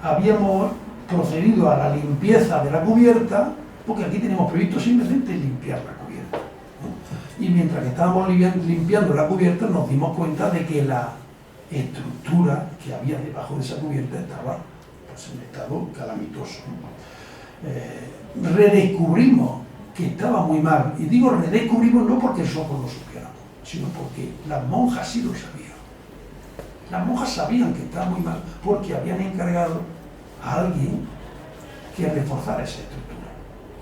Habíamos procedido a la limpieza de la cubierta, porque aquí tenemos previsto simplemente limpiar la cubierta, ¿no? Y mientras que estábamos limpiando la cubierta, nos dimos cuenta de que la estructura que había debajo de esa cubierta estaba, pues, en estado calamitoso, ¿no? Redescubrimos que estaba muy mal, y digo redescubrimos no porque nosotros lo supiéramos, sino porque las monjas sí lo sabían. Las monjas sabían que estaba muy mal porque habían encargado a alguien que reforzara esa estructura,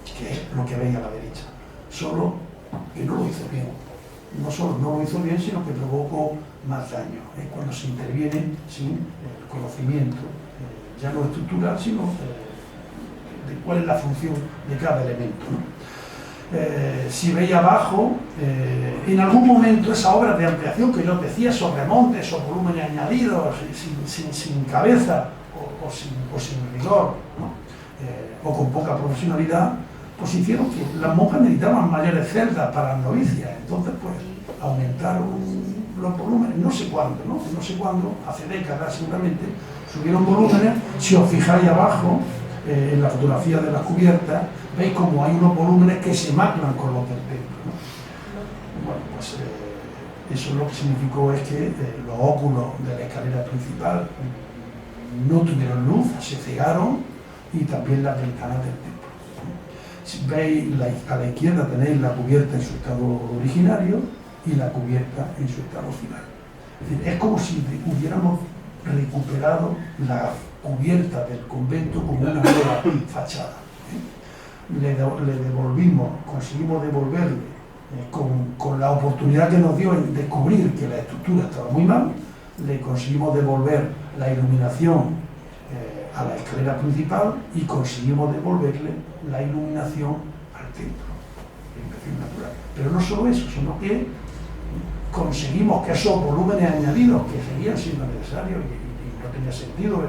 que es lo que veis a la derecha, solo que no lo hizo bien. No solo no lo hizo bien, sino que provocó más daño. Es cuando se interviene sin el conocimiento, ya no estructural, sino de cuál es la función de cada elemento, ¿no? Si veis abajo, en algún momento esa obra de ampliación que yo os decía, esos remontes, esos volúmenes añadidos, sin cabeza o sin rigor, ¿no? O con poca profesionalidad, pues hicieron que las monjas necesitaban mayores celdas para las novicias. Entonces, pues, aumentaron los volúmenes, no sé cuándo, ¿no? No sé cuándo, hace décadas seguramente, subieron volúmenes. Si os fijáis abajo, en la fotografía de las cubiertas, veis como hay unos volúmenes que se maclan con los del templo, ¿no? Bueno, pues eso lo que significó es que los óculos de la escalera principal no tuvieron luz, se cegaron, y también las ventanas del templo. Si veis a la izquierda tenéis la cubierta en su estado originario y la cubierta en su estado final. Es decir, es como si hubiéramos recuperado la cubierta del convento como una nueva fachada. Le devolvimos, conseguimos devolverle, con la oportunidad que nos dio en descubrir que la estructura estaba muy mal, le conseguimos devolver la iluminación a la escalera principal y conseguimos devolverle la iluminación al templo, la iluminación natural. Pero no solo eso, sino que conseguimos que esos volúmenes añadidos que seguían siendo necesarios y no tenía sentido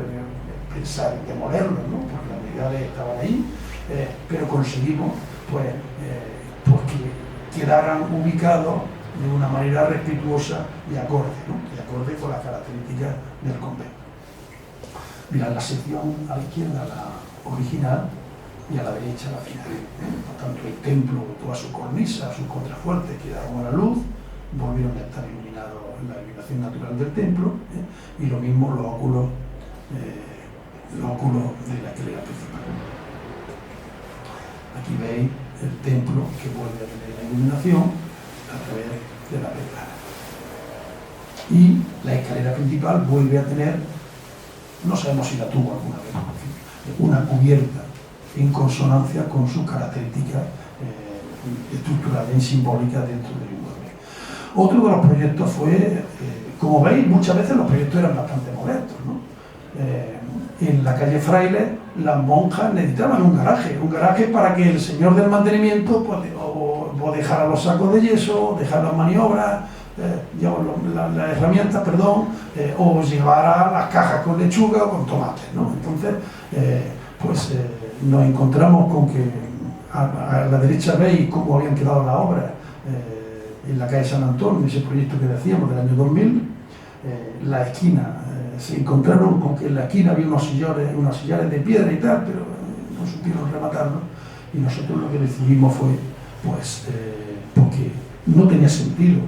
pensar en demolerlos, ¿no? Porque las unidades estaban ahí, pero conseguimos pues que quedaran ubicados de una manera respetuosa y acorde, ¿no? Y acorde con las características del convento. Mirad la sección a la izquierda, la original, y a la derecha la final. Por tanto, el templo, toda su cornisa, sus contrafuertes quedaron a la luz, volvieron a estar iluminados en la iluminación natural del templo, y lo mismo los óculos de la escalera principal. Aquí veis el templo que vuelve a tener la iluminación a través de la ventana. Y la escalera principal vuelve a tener, no sabemos si la tuvo alguna vez, una cubierta en consonancia con sus características estructurales y simbólicas dentro del inmueble. Otro de los proyectos fue, como veis, muchas veces los proyectos eran bastante modestos, ¿no? En la calle Fraile, las monjas necesitaban un garaje para que el señor del mantenimiento pues, o dejara los sacos de yeso, dejara las maniobras, las herramientas, o llevara las cajas con lechuga o con tomates, ¿no? Entonces, nos encontramos con que a la derecha veis cómo habían quedado las obras en la calle San Antón, en ese proyecto que decíamos del año 2000, la esquina. Se encontraron con que en la esquina había unos sillares de piedra y tal, pero no supieron rematarlo, y nosotros lo que decidimos fue, porque no tenía sentido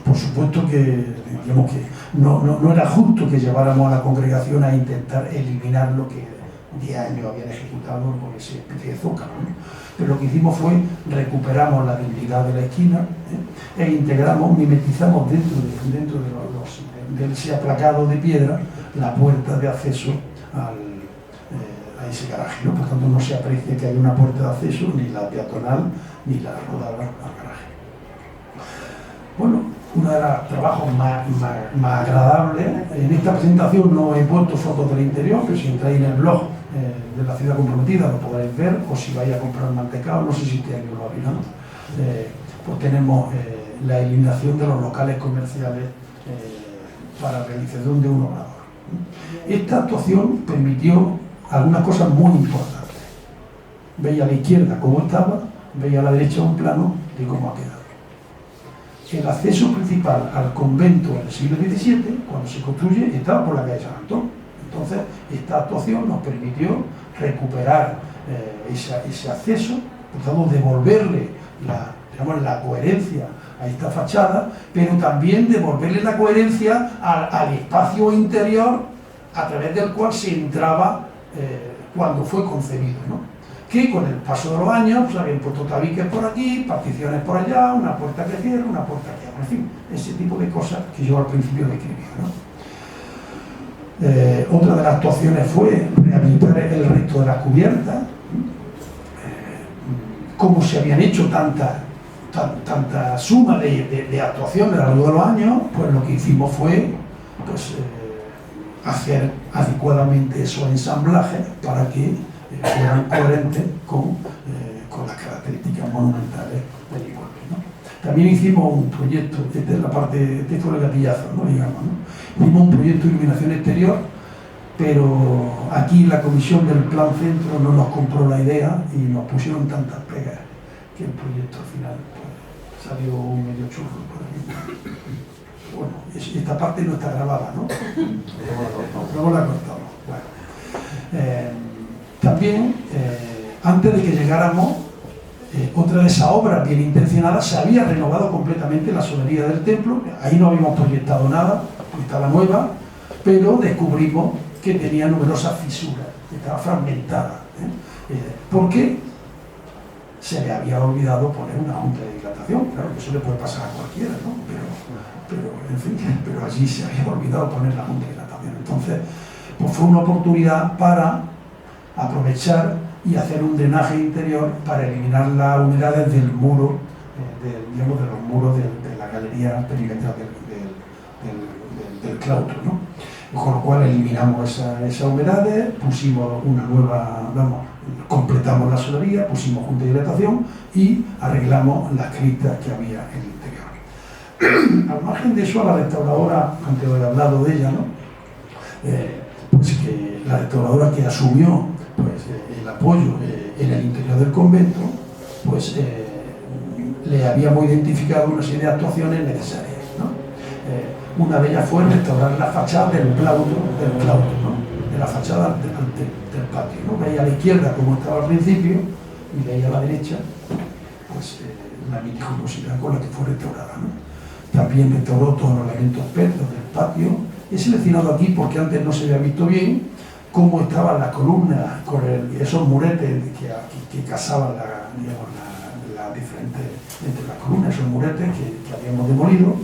por supuesto que, digamos que no era justo que lleváramos a la congregación a intentar eliminar lo que 10 años habían ejecutado por esa especie de zócalo, ¿no? Pero lo que hicimos fue recuperamos la dignidad de la esquina, e integramos, mimetizamos dentro de ese aplacado de piedra la puerta de acceso a ese garaje, ¿no? Por tanto, no se aprecia que hay una puerta de acceso, ni la peatonal, ni la rodada al garaje. Bueno, uno de los trabajos más agradables, en esta presentación no he puesto fotos del interior, pero si entráis en el blog de la ciudad comprometida lo podréis ver, o si vais a comprar mantecado, no sé si este año lo habéis, ¿no? Pues tenemos la eliminación de los locales comerciales para realización de un obrador. Esta actuación permitió algunas cosas muy importantes. Veis a la izquierda cómo estaba, veis a la derecha un plano de cómo ha quedado. El acceso principal al convento en el siglo XVII, cuando se construye, estaba por la calle San Antón. Entonces, esta actuación nos permitió recuperar ese acceso, por tanto, devolverle la coherencia a esta fachada, pero también devolverle la coherencia al espacio interior a través del cual se entraba cuando fue concebido, ¿no? Que con el paso de los años pues, habían puesto tabiques por aquí, particiones por allá, una puerta que cierra, una puerta que abre, en fin, ese tipo de cosas que yo al principio describía, ¿no? Otra de las actuaciones fue rehabilitar el resto de las cubiertas, cómo se habían hecho tanta suma de actuaciones a lo largo de los años, pues lo que hicimos fue pues, hacer adecuadamente esos ensamblajes para que fueran coherentes con las características monumentales del inmueble, ¿no? También hicimos un proyecto, esta es la parte, este fue el gatillazo, ¿no? Digamos, ¿no? Hicimos un proyecto de iluminación exterior, pero aquí la comisión del plan centro no nos compró la idea y nos pusieron tantas pegas que el proyecto al final pues, salió un medio churro por aquí. Bueno, esta parte no está grabada, ¿no? Luego la cortamos. Bueno. También, antes de que llegáramos, otra de esas obras bien intencionadas, se había renovado completamente la solería del templo. Ahí no habíamos proyectado nada, estaba nueva, pero descubrimos que tenía numerosas fisuras, estaba fragmentada, porque se le había olvidado poner una junta de dilatación. Claro que eso le puede pasar a cualquiera, ¿no? Pero en fin, pero allí se había olvidado poner la junta de dilatación. Entonces, pues fue una oportunidad para aprovechar y hacer un drenaje interior para eliminar las humedades del muro, de los muros de la galería perimetral del claustro, ¿no? Con lo cual eliminamos esas humedades, pusimos una nueva, completamos la solería, pusimos junta de dilatación y arreglamos las cristas que había en el interior. Al margen de eso, a la restauradora, antes he hablado de ella, ¿no? Pues que la restauradora que asumió pues, el apoyo en el interior del convento, pues le habíamos identificado una serie de actuaciones necesarias, ¿no? Una de ellas fue restaurar la fachada del claustro, ¿no? De la fachada del patio, ¿no? Veía a la izquierda como estaba al principio y veía a la derecha pues, la meticulosidad con la que fue restaurada, ¿no? También restauró todos los elementos pertos del patio. He seleccionado aquí porque antes no se había visto bien cómo estaban las columnas con esos muretes que casaban la diferente entre las columnas, esos muretes que habíamos demolido,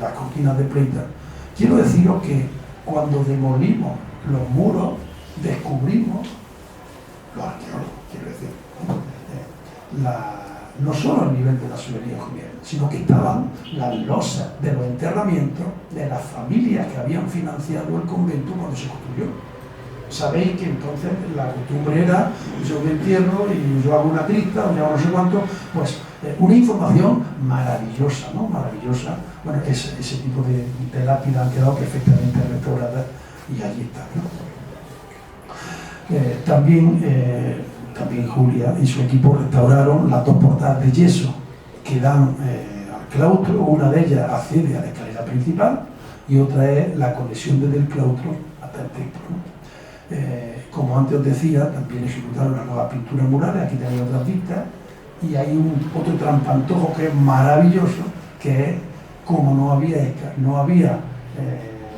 las cortinas de pleita. Quiero deciros que cuando demolimos los muros descubrimos, los arqueólogos, quiero decir, no solo el nivel de la solería juliana, sino que estaban las losas de los enterramientos de las familias que habían financiado el convento cuando se construyó. Sabéis que entonces la costumbre era, yo me entierro y yo hago una cripta, o yo hago no sé cuánto, pues una información maravillosa, ¿no? Maravillosa. Bueno, ese tipo de lápidas han quedado perfectamente restauradas y allí está, ¿no? También Julia y su equipo restauraron las dos portadas de yeso que dan al claustro. Una de ellas accede a la escalera principal y otra es la conexión desde el claustro hasta el templo, ¿no? Como antes os decía, también ejecutaron las nuevas pinturas murales. Aquí tenéis otras vistas y hay otro trampantojo que es maravilloso, que es como no había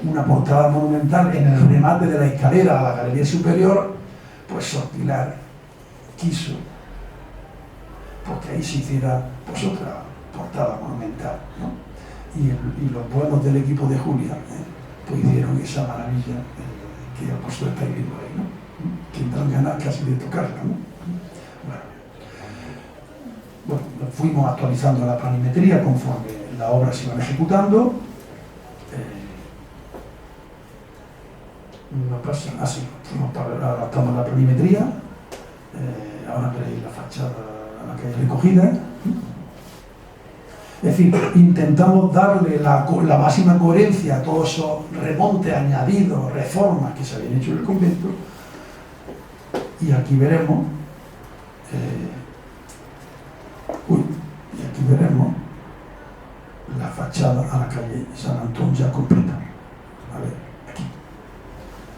una portada monumental en el remate de la escalera a la galería superior, pues Sotilar quiso porque ahí se hiciera pues otra portada monumental, ¿no? Y los buenos del equipo de Julia pues hicieron esa maravilla que pues lo estáis viendo ahí, ¿no? Que dan ganas casi de tocarla, ¿no? Bueno, fuimos actualizando la planimetría conforme las obras se iban ejecutando. No pasa, así, fuimos adaptando la planimetría. Ahora veréis la fachada a la que hay recogida. Es decir, intentamos darle la máxima coherencia a todos esos remontes, añadidos, reformas que se habían hecho en el convento. Y aquí veremos, la fachada a la calle San Antón ya completa. A ver, aquí.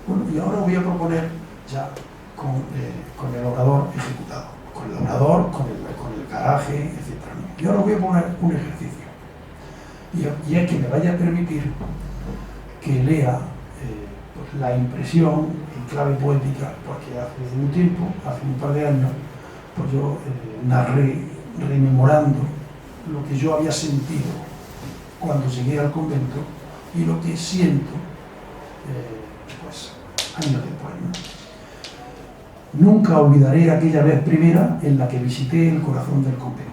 Bueno, y ahora voy a proponer ya con el obrador ejecutado, con el obrador, con el garaje, etc. Y ahora voy a poner un ejercicio. Y es que me vaya a permitir que lea pues la impresión en clave poética, porque hace un tiempo, hace un par de años, pues yo narré rememorando lo que yo había sentido cuando llegué al convento y lo que siento pues años después, ¿no? Nunca olvidaré aquella vez primera en la que visité el corazón del convento.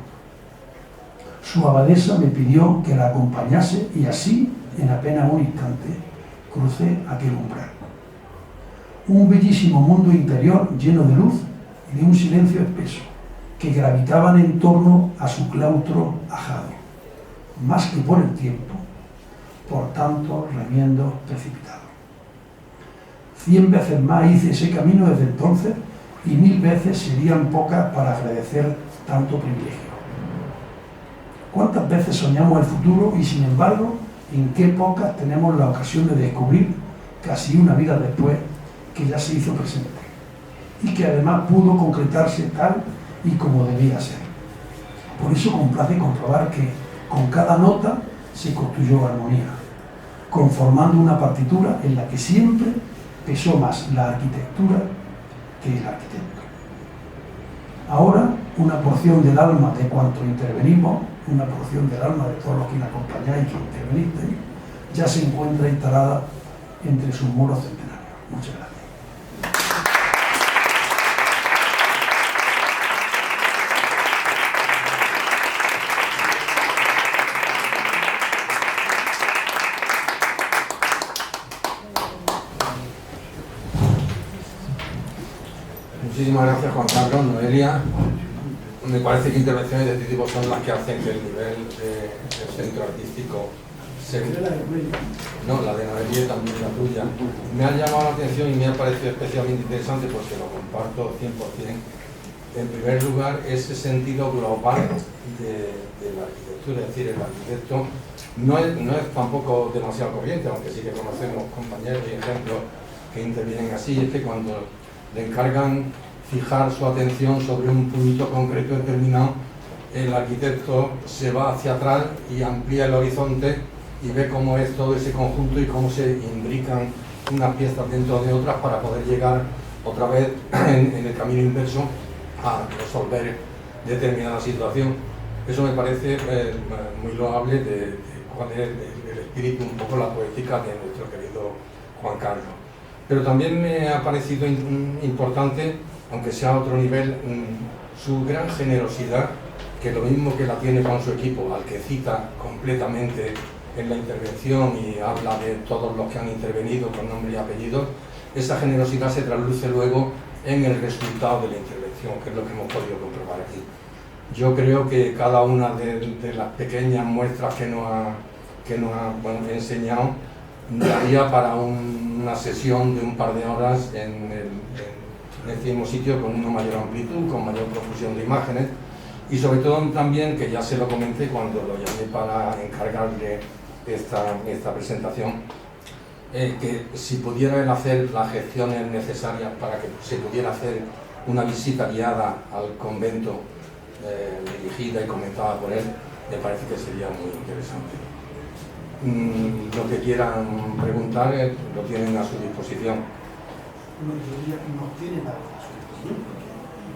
Su abadesa me pidió que la acompañase y así, en apenas un instante, crucé aquel umbral. Un bellísimo mundo interior lleno de luz y de un silencio espeso, que gravitaban en torno a su claustro ajado, más que por el tiempo, por tanto remiendos precipitados. 100 veces más hice ese camino desde entonces y 1000 veces serían pocas para agradecer tanto privilegio. ¿Cuántas veces soñamos el futuro y sin embargo en qué pocas tenemos la ocasión de descubrir, casi una vida después, que ya se hizo presente y que además pudo concretarse tal y como debía ser? Por eso complace comprobar que con cada nota se construyó armonía, conformando una partitura en la que siempre pesó más la arquitectura que el arquitecto. Ahora, una porción del alma de cuanto intervenimos, una porción del alma de todos los que me acompañáis y que intervenisteis, ya se encuentra instalada entre sus muros centenarios. Muchas gracias. Muchísimas gracias, Juan Carlos, Noelia. Me parece que intervenciones de este tipo son las que hacen que el nivel del centro artístico se... No, la de Noelia y también la tuya. Me ha llamado la atención y me ha parecido especialmente interesante porque lo comparto 100%. En primer lugar, ese sentido global de la arquitectura, es decir, el arquitecto no es tampoco demasiado corriente, aunque sí que conocemos compañeros y ejemplos que intervienen así. Es que cuando le encargan fijar su atención sobre un punto concreto determinado, el arquitecto se va hacia atrás y amplía el horizonte y ve cómo es todo ese conjunto y cómo se imbrican unas piezas dentro de otras para poder llegar otra vez en el camino inverso a resolver determinada situación. Eso me parece muy loable de cuál es el espíritu, un poco la poética de nuestro querido Juan Carlos. Pero también me ha parecido importante, aunque sea a otro nivel, su gran generosidad, que lo mismo que la tiene con su equipo, al que cita completamente en la intervención y habla de todos los que han intervenido con nombre y apellido, esa generosidad se trasluce luego en el resultado de la intervención, que es lo que hemos podido comprobar aquí. Yo creo que cada una de las pequeñas muestras que nos ha enseñado daría para una sesión de un par de horas en este mismo sitio, con una mayor amplitud, con mayor profusión de imágenes, y sobre todo también, que ya se lo comenté cuando lo llamé para encargarle esta presentación, que si pudiera él hacer las gestiones necesarias para que se pudiera hacer una visita guiada al convento, dirigida y comentada por él, me parece que sería muy interesante. lo que quieran preguntar lo tienen a su disposición. No, yo diría que no tiene nada a su disposición.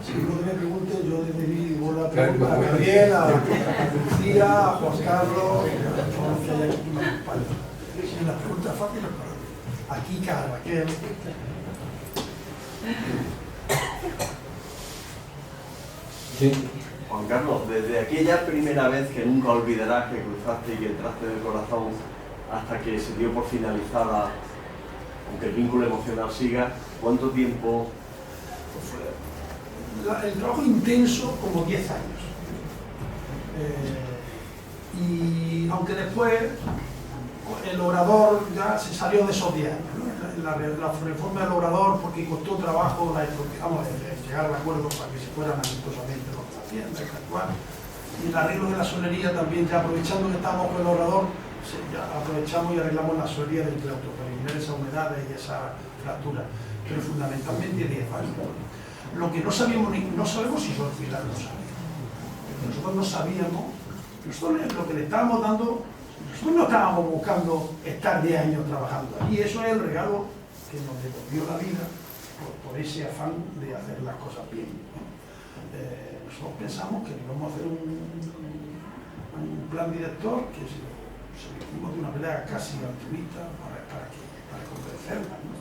Si uno me pregunte, yo le pedí la pregunta a Gabriel, a Lucía, a Juan Carlos, a todos los que hay aquí me acompañan. Si las preguntas fáciles para aquí, cada Raquel. Sí. Juan Carlos, desde aquella primera vez que nunca olvidarás que cruzaste y que entraste en el corazón hasta que se dio por finalizada, aunque el vínculo emocional siga, ¿cuánto tiempo? El trabajo intenso, como 10 años. Y aunque después el Obrador ya se salió de esos 10 años, ¿no? La reforma del Obrador, porque costó trabajo llegar al acuerdo para que se fueran amistosamente los de la Hacienda, y el arreglo de la solería también, ya aprovechando que estábamos con el Obrador, ya aprovechamos y arreglamos la solería del claustro para eliminar esas humedades y esa fractura, pero fundamentalmente 10 años. Lo que no sabíamos, no sabemos si son Pilar no sabía. Nosotros no sabíamos, nosotros lo que le estábamos dando, nosotros no estábamos buscando estar 10 años trabajando. Y eso es el regalo que nos devolvió la vida por ese afán de hacer las cosas bien. Nosotros pensamos que íbamos a hacer un plan director que se lo hicimos de una manera casi altruista para convencerla, ¿no?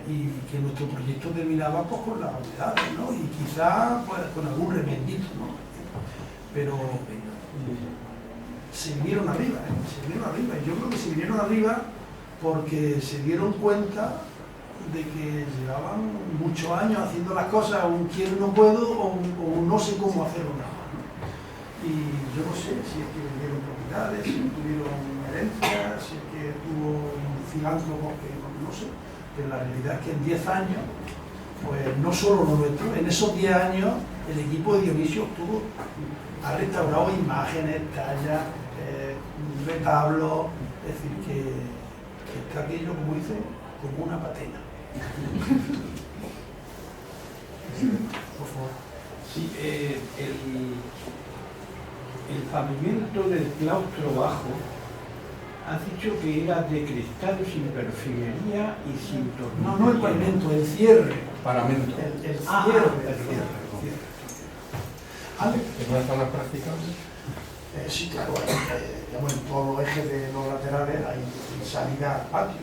Y que nuestro proyecto terminaba pues, con las unidades, ¿no? Y quizá pues, con algún remendito, ¿no? Pero se vinieron arriba, se vinieron arriba. Y yo creo que se vinieron arriba porque se dieron cuenta de que llevaban muchos años haciendo las cosas, un quiero no puedo o no sé cómo hacerlo mejor, ¿no? Y yo no sé si es que vendieron propiedades, si tuvieron herencias, si es que tuvo un filántropo que no sé. Pero la realidad es que en 10 años, pues no solo lo nuestro, en esos 10 años el equipo de Dionisio ha restaurado imágenes, tallas, retablos, es decir, que está aquello, como dice, como una patena. Por favor. Sí, el pavimento del claustro bajo, has dicho que era de cristal sin perfilería y sin tornillo. No el pavimento, el cierre. Paramento. El cierre. ¿En una zona practicable? Sí, claro, en todos los ejes de los laterales hay salida al patio.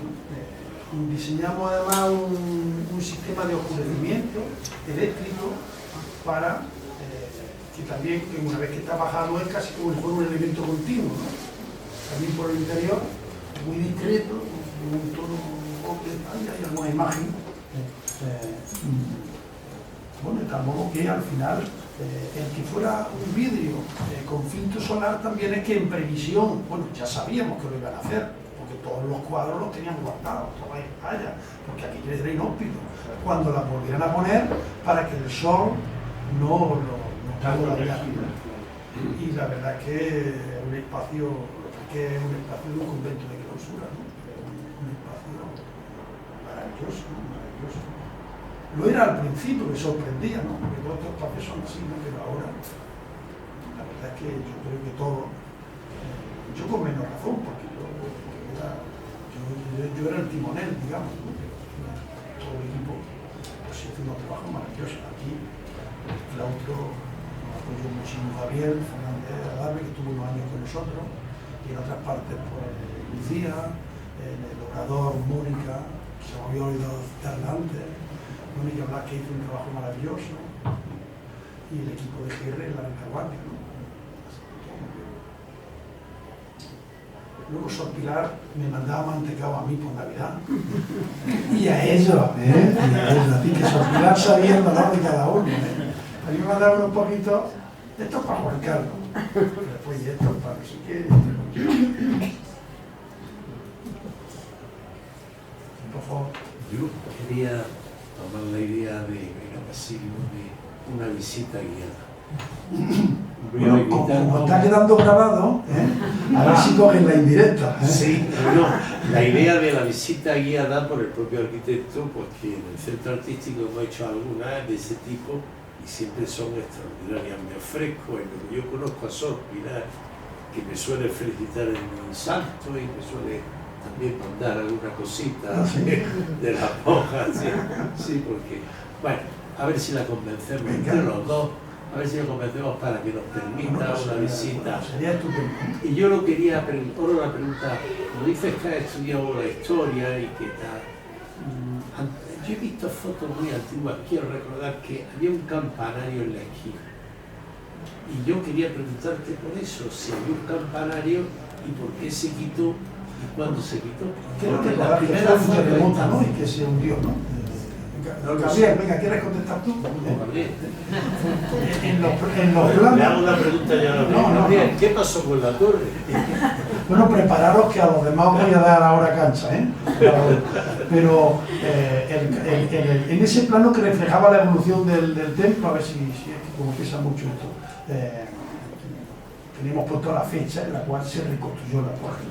Diseñamos además un sistema de oscurecimiento eléctrico para que también, que una vez que está bajado, es casi como si fuera un elemento continuo, ¿no? También por el interior, muy discreto, un tono hay alguna imagen. Bueno, de tal modo que al final el que fuera un vidrio con filtro solar también es que en previsión, bueno, ya sabíamos que lo iban a hacer, porque todos los cuadros los tenían guardados, todas las pantallas, porque aquí era inhóspito, cuando las volvieran a poner para que el sol no lo dañara. Y la verdad es que es un espacio de un convento de clausura, ¿no? Un espacio maravilloso, ¿no? Maravilloso. Lo era al principio, me sorprendía, ¿no? Porque todos estos espacios son así, ¿no? Pero ahora, la verdad es que yo creo que todo, yo con menos razón, porque yo era el timonel, digamos, ¿no? Todo el equipo pues haciendo un trabajo maravilloso. Aquí el claustro nos apoyó muchísimo Gabriel Fernández Adame, que estuvo unos años con nosotros, y en otras partes pues Lucía, en el Obrador Mónica, que se me había oído citarla antes, Mónica Blas, que hizo un trabajo maravilloso, y el equipo de GR en la retaguardia, ¿no? Luego Sor Pilar me mandaba mantecado a mí por Navidad. Y a ellos, así que Sor Pilar sabía el valor de cada uno. A mí me mandaban un poquito, esto es para Juan Carlos, después esto es para no sé qué. Por favor. Yo quería tomar la idea de Basilio de una visita guiada. Bueno, como está quedando grabado, a ver si cogen la indirecta. Sí, no, la idea de la visita guiada por el propio arquitecto, porque en el centro artístico hemos hecho algunas de ese tipo y siempre son extraordinarias. Me ofrezco, en lo que yo conozco a Sor Pilar que me suele felicitar en mi santo y me suele también mandar alguna cosita de las monjas, sí, porque, bueno, a ver si la convencemos entre los dos, a ver si la convencemos para que nos permita una visita. Sería estupendo. Y yo lo quería, ahora la pregunta, como dices que has estudiado la historia y que tal, yo he visto fotos muy antiguas, quiero recordar que había un campanario en la esquina. Y yo quería preguntarte por eso, si había un campanario y por qué se quitó y cuándo se quitó. Creo que la primera fue un terremoto, ¿no? Y que se hundió, ¿no? Gabriel, venga, ¿quieres contestar tú? Gabriel. En los planos... Le hago una pregunta ya a Gabriel. ¿Qué pasó con la torre? Bueno, prepararos que a los demás voy a dar ahora cancha, ¿eh? Pero en ese plano que reflejaba la evolución del templo, a ver si es que como pesa mucho esto, tenemos puesto la fecha en la cual se reconstruyó la torre.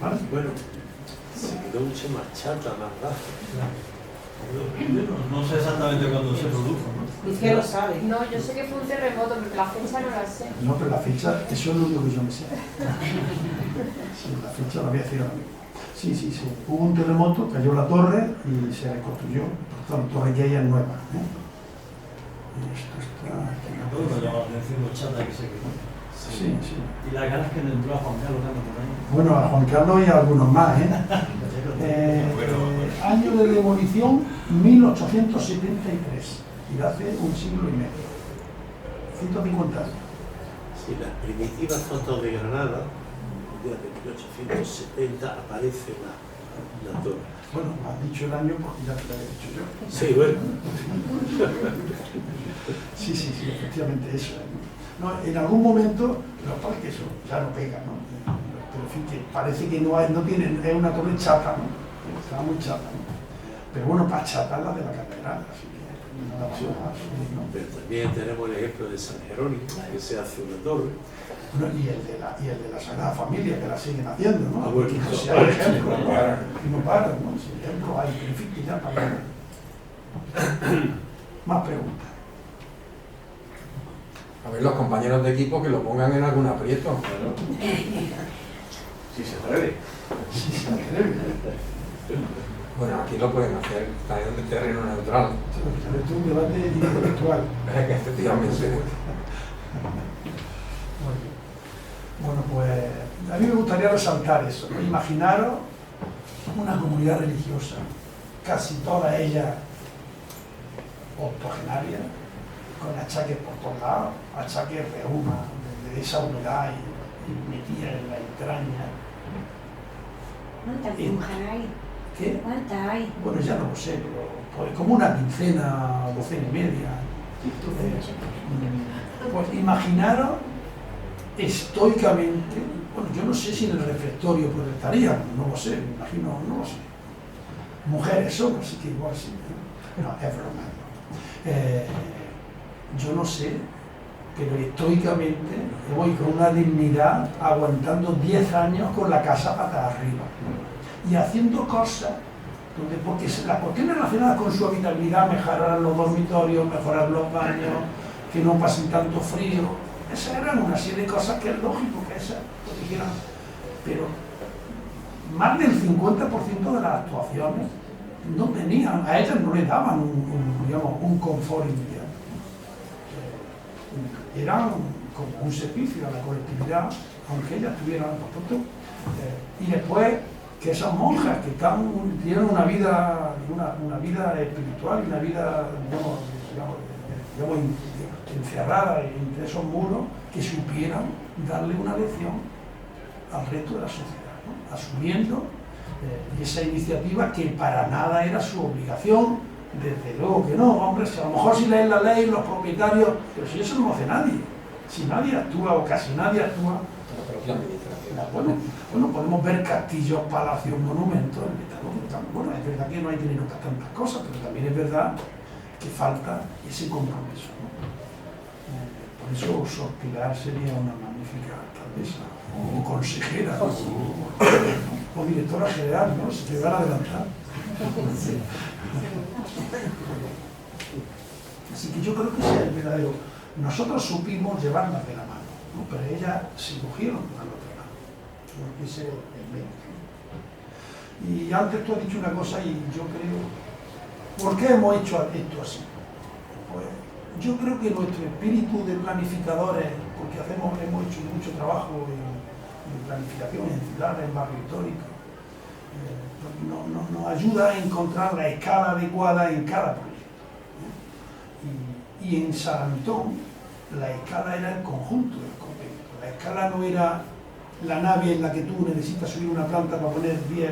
¿Vale? Bueno, se quedó mucho más chata, más baja. No sé exactamente cuándo se produjo, ¿no? ¿Y qué lo sabe? No, yo sé que fue un terremoto, pero la fecha no la sé. No, pero la fecha, eso es lo único que yo me sé. Sí, la fecha la voy a decir ahora mismo. Sí. Hubo un terremoto, cayó la torre y se reconstruyó. Por tanto, la torre que hay es nueva. Y esto está aquí. Todo me llama la atención lo chata que se quedó. Sí. Y las ganas que le entró a Juan Carlos dando por ahí. Bueno, a Juan Carlos y a algunos más, año de demolición 1873, y hace un siglo y medio, 150 años. Sí, las primitivas fotos de Granada, de 1870, aparece la torre. Bueno, has dicho el año porque ya te lo he dicho yo. Sí, bueno. Sí, efectivamente eso. No, en algún momento, pero parece que eso ya no pega, ¿no? Pero en fin, que parece que no tienen, es una torre chata, ¿no? Está muy chata, ¿no? Pero bueno, para chata la de la catedral, así que no la vamos a subir, ¿no? Pero también tenemos el ejemplo de San Jerónimo, que se hace una torre. Bueno, y el de la Sagrada Familia, que la siguen haciendo, ¿no? Bueno, que no sea el ejemplo, y no paran, ¿no? Si el ejemplo hay, en fin, que ya para. Más preguntas. A ver, los compañeros de equipo que lo pongan en algún aprieto. Si se atreve. Sí, se atreve. Bueno, aquí lo pueden hacer, está en un terreno neutral. Es un debate intelectual. Efectivamente. Bueno, pues a mí me gustaría resaltar eso, ¿no? Imaginaros una comunidad religiosa, casi toda ella octogenaria, con achaques por todos lados, achaques reuma, de esa humedad y metida en la entraña. ¿Cuántas monjas hay? ¿Qué? ¿Cuántas hay? Bueno, ya no lo sé, pero pues, como una quincena, docena y media. Pues imaginaros estoicamente, bueno, yo no sé si en el refectorio protestarían, no lo sé, me imagino, no lo sé. Mujeres son, así que igual sí, no, es broma. Yo no sé, pero estoicamente voy con una dignidad aguantando 10 años con la casa patas arriba y haciendo cosas porque las cuestiones relacionadas con su habitabilidad, mejorar los dormitorios, mejorar los baños, que no pasen tanto frío, esas eran una serie de cosas que es lógico que esas lo dijeran, pero más del 50% de las actuaciones no tenían, a ellas no les daban un confort inmediato. Eran como un servicio a la colectividad, aunque ellas tuvieran, por tanto, y después que esas monjas que tienen una vida espiritual y una vida, digamos, encerrada entre esos muros, que supieran darle una lección al resto de la sociedad, ¿no? Asumiendo esa iniciativa que para nada era su obligación. Desde luego que no, hombre, si a lo mejor si leen la ley, los propietarios, pero si eso no lo hace nadie, si nadie actúa o casi nadie actúa, bueno, podemos ver castillos, palacios, monumentos, bueno, es verdad que no hay dinero para tantas cosas, pero también es verdad que falta ese compromiso, ¿no? Por eso Sortilar sería una magnífica alcaldesa, o consejera, o directora general, ¿no? Se te van a adelantar. Así que yo creo que ese es el verdadero. Nosotros supimos llevarnos de la mano. ¿no? Pero ellas se cogieron al otro lado. Yo quise el médico. Y antes tú has dicho una cosa y yo creo, ¿por qué hemos hecho esto así? Pues yo creo que nuestro espíritu de planificadores, porque hemos hecho mucho trabajo en planificación en ciudades, en barrios históricos, nos ayuda a encontrar la escala adecuada en cada proyecto. Y en San Antón la escala era el conjunto del convento. La escala no era la nave en la que tú necesitas subir una planta para poner 10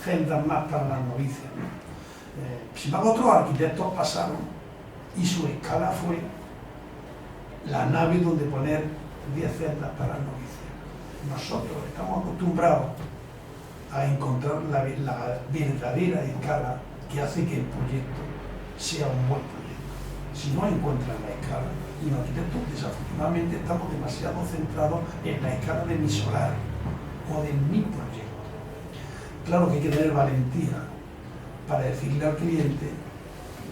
celdas más para las novicias. Sin embargo, otros arquitectos pasaron y su escala fue la nave donde poner 10 celdas para las novicias. Nosotros estamos acostumbrados a encontrar la verdadera escala que hace que el proyecto sea un buen proyecto. Si no encuentran la escala, y los arquitectos desafortunadamente estamos demasiado centrados en la escala de mi solar o de mi proyecto. Claro que hay que tener valentía para decirle al cliente,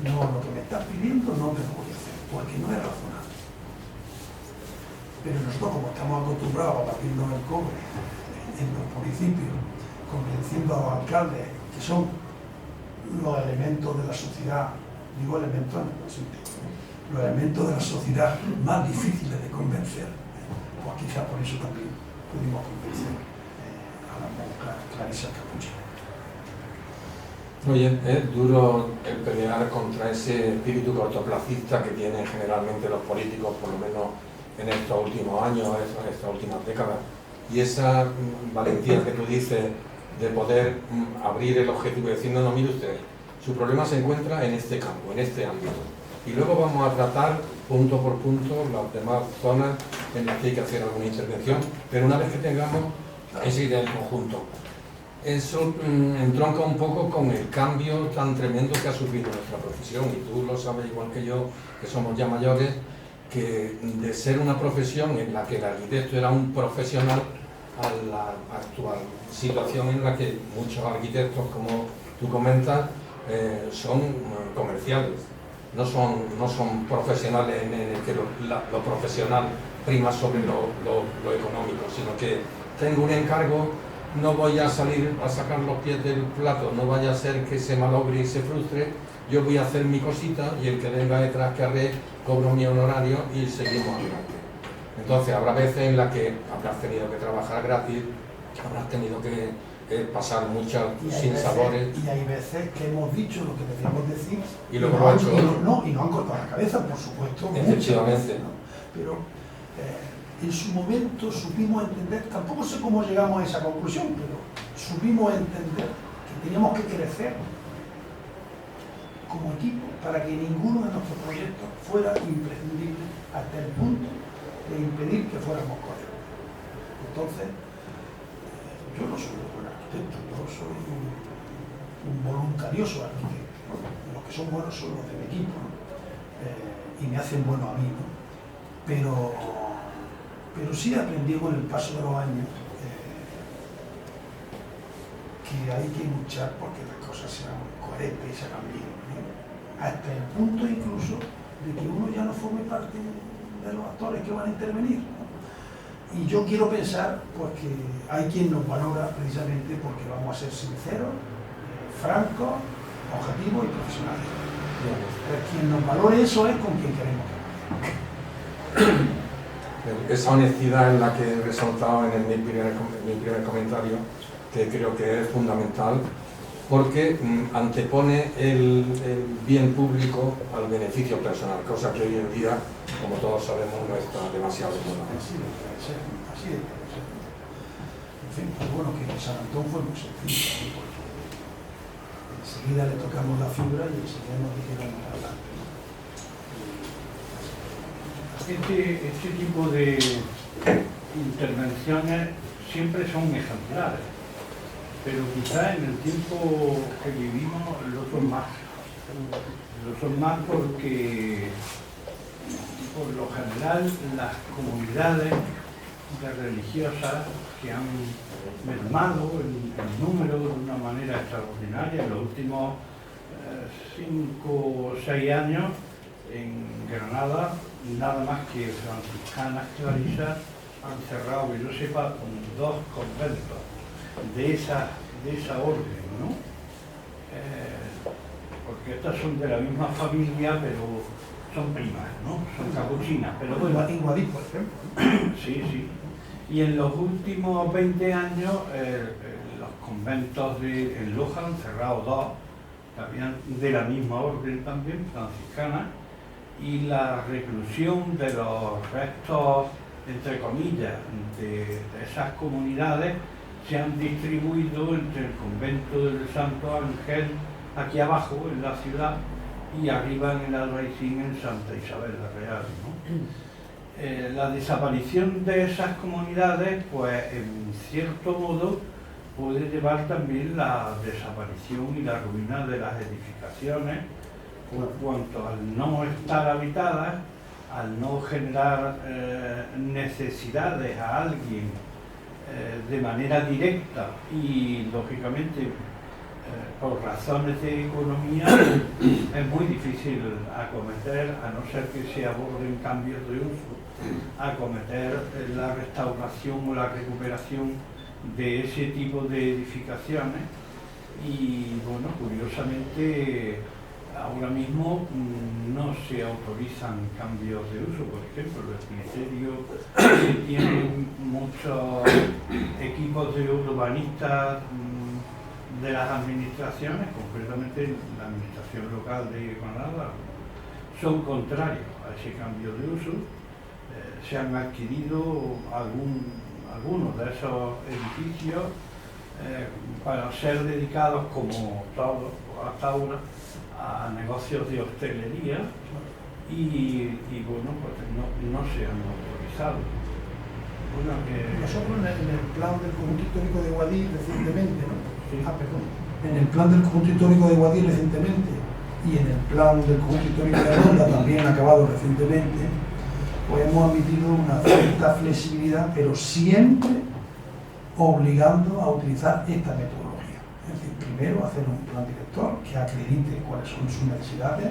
no, lo que me estás pidiendo no te lo voy a hacer, porque no es razonable. Pero nosotros, como estamos acostumbrados a batirnos el cobre en los municipios, convenciendo a los alcaldes que son los elementos de la sociedad, digo elementos en el sentido, los elementos de la sociedad más difíciles de convencer, pues quizá por eso también pudimos convencer a las monjas clarisas capuchinas. Oye, es duro el pelear contra ese espíritu cortoplacista que tienen generalmente los políticos, por lo menos en estos últimos años, en estas últimas décadas, y esa valentía que tú dices de poder abrir el objetivo y decir, no, mire usted, su problema se encuentra en este campo, en este ámbito, y luego vamos a tratar punto por punto las demás zonas en las que hay que hacer alguna intervención, pero una vez que tengamos esa idea del conjunto. Eso entronca un poco con el cambio tan tremendo que ha sufrido nuestra profesión, y tú lo sabes igual que yo, que somos ya mayores, que de ser una profesión en la que el arquitecto era un profesional a la actual situación en la que muchos arquitectos, como tú comentas, son comerciales, no son profesionales en el que lo profesional prima sobre lo económico, sino que tengo un encargo, no voy a salir a sacar los pies del plato, no vaya a ser que se malogre y se frustre, yo voy a hacer mi cosita y el que venga detrás que haré, cobro mi honorario y seguimos adelante. Entonces habrá veces en las que habrás tenido que trabajar gratis, habrás tenido que pasar muchas sinsabores. Y hay veces que hemos dicho lo que debíamos decir y luego lo han hecho y nos han cortado la cabeza, por supuesto. Efectivamente. Veces, ¿no? Pero en su momento supimos entender, tampoco sé cómo llegamos a esa conclusión, pero supimos entender que teníamos que crecer como equipo para que ninguno de nuestros proyectos fuera imprescindible hasta el punto de impedir que fuéramos coherentes. Entonces, yo no soy un buen arquitecto, yo soy un voluntarioso arquitecto, ¿no? Los que son buenos son los del equipo, ¿no? Y me hacen bueno a mí, ¿no? Pero sí aprendí con el paso de los años que hay que luchar porque las cosas sean coherentes y se hagan bien, ¿no? Hasta el punto incluso de que uno ya no forme parte de los actores que van a intervenir, ¿no? Y yo quiero pensar pues, que hay quien nos valora precisamente porque vamos a ser sinceros, francos, objetivos y profesionales. Pero quien nos valore eso es con quien queremos trabajar. Esa honestidad en la que he resaltado en mi primer comentario, que creo que es fundamental, porque antepone el bien público al beneficio personal, cosa que hoy en día, como todos sabemos, no está demasiado buena. Así debe ser. En fin, pues bueno, que San Antón fue muy sencillo, porque enseguida le tocamos la fibra y enseguida nos dijeron adelante. Este tipo de intervenciones siempre son ejemplares, pero quizá en el tiempo que vivimos lo son más. Lo son más porque, por lo general, las comunidades religiosas que han mermado el número de una manera extraordinaria en los últimos 5 o 6 años en Granada nada más que franciscanas clarisas han cerrado, que yo sepa, 2 conventos de esa orden, ¿no? Porque estas son de la misma familia, pero son primas, ¿no? Son capuchinas, pero bueno. En Guadix, por ejemplo. Sí, sí. Y en los últimos 20 años, los conventos en Loja han cerrado 2, también de la misma orden también, franciscana, y la reclusión de los restos, entre comillas, de esas comunidades se han distribuido entre el convento del Santo Ángel, aquí abajo en la ciudad, y arriba en el Albaicín en Santa Isabel la Real, ¿no? La desaparición de esas comunidades, pues en cierto modo, puede llevar también la desaparición y la ruina de las edificaciones, por cuanto al no estar habitadas, al no generar necesidades a alguien de manera directa y, lógicamente, por razones de economía, es muy difícil acometer, a no ser que se aborden cambios de uso, acometer la restauración o la recuperación de ese tipo de edificaciones. Y bueno, curiosamente, ahora mismo no se autorizan cambios de uso. Por ejemplo, el ministerio que tiene muchos equipos de urbanistas de las administraciones, concretamente la administración local de Granada, son contrarios a ese cambio de uso. Se han adquirido algunos de esos edificios para ser dedicados, como todos hasta ahora, a negocios de hostelería y bueno, pues no se han autorizado. Bueno, nosotros en el plan del conjunto histórico de Guadix recientemente, ¿no? Sí. En el plan del conjunto histórico de Guadix recientemente y en el plan del conjunto histórico de Ronda, también acabado recientemente, pues hemos admitido una cierta flexibilidad, pero siempre obligando a utilizar esta metodología. Es decir, primero hacer un plan director que acredite cuáles son sus necesidades,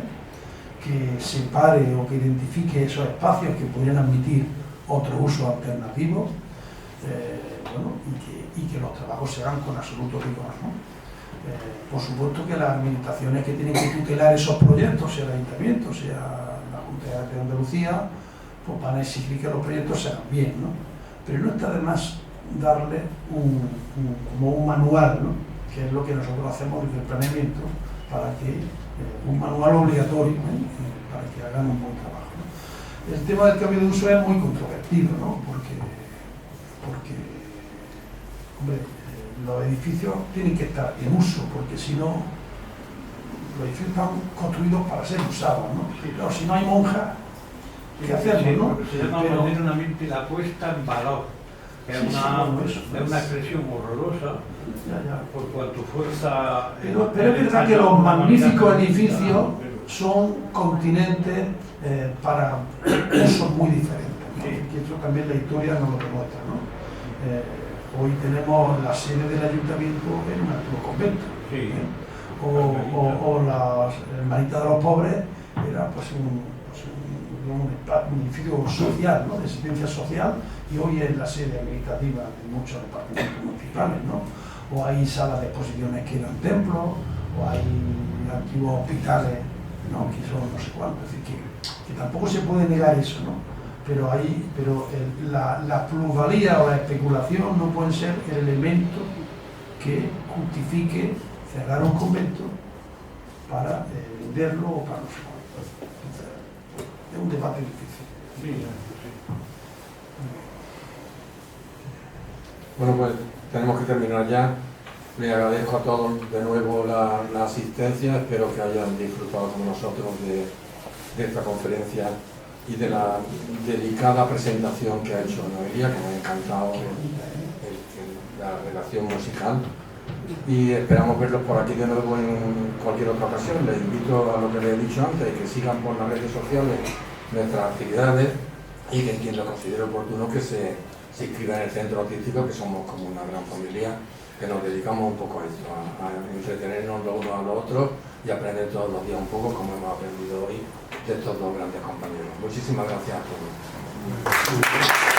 que separe o que identifique esos espacios que podrían admitir otro uso alternativo, bueno, y que los trabajos se hagan con absoluto rigor, ¿no? Por supuesto que las administraciones que tienen que tutelar esos proyectos, sea el Ayuntamiento, sea la Junta de Andalucía, pues van a exigir que los proyectos se hagan bien, ¿no? Pero no está de más darle como un manual, ¿no? Que es lo que nosotros hacemos desde el planeamiento, para que un manual obligatorio, para que hagan un buen trabajo, ¿no? El tema del cambio de uso es muy controvertido, ¿no? Porque hombre, los edificios tienen que estar en uso, porque si no, los edificios están construidos para ser usados, ¿no? Pero si no hay monjas, ¿qué hacemos, no? Se llama modernamente la puesta en valor, que es una expresión horrorosa, por cuanto fuerza... Pero es verdad que los magníficos edificios son continentes para usos muy diferentes, ¿no? Y eso también la historia nos lo demuestra, ¿no? Hoy tenemos la sede del ayuntamiento en un antiguo convento, sí. O la Hermanita de los Pobres era pues un edificio social, ¿no? De asistencia social, y hoy es la sede administrativa de muchos departamentos municipales, ¿no? O hay salas de exposiciones que eran templos, o hay antiguos hospitales, ¿no? Que son no sé cuántos, es decir, que tampoco se puede negar eso, ¿no? Pero la plusvalía o la especulación no pueden ser el elemento que justifique cerrar un convento para venderlo o para no sé cuánto. Entonces, es un debate difícil. Sí. Bueno, pues tenemos que terminar ya. Les agradezco a todos de nuevo la asistencia, espero que hayan disfrutado como nosotros de esta conferencia y de la delicada presentación que ha hecho Noelia, que me ha encantado la relación musical, y esperamos verlos por aquí de nuevo en cualquier otra ocasión. Les invito a lo que les he dicho antes, que sigan por las redes sociales nuestras actividades y que quien lo considere oportuno que se inscriba en el centro artístico, que somos como una gran familia que nos dedicamos un poco a esto, a entretenernos los unos a los otros y aprender todos los días un poco, como hemos aprendido hoy de estos dos grandes compañeros. Muchísimas gracias a todos.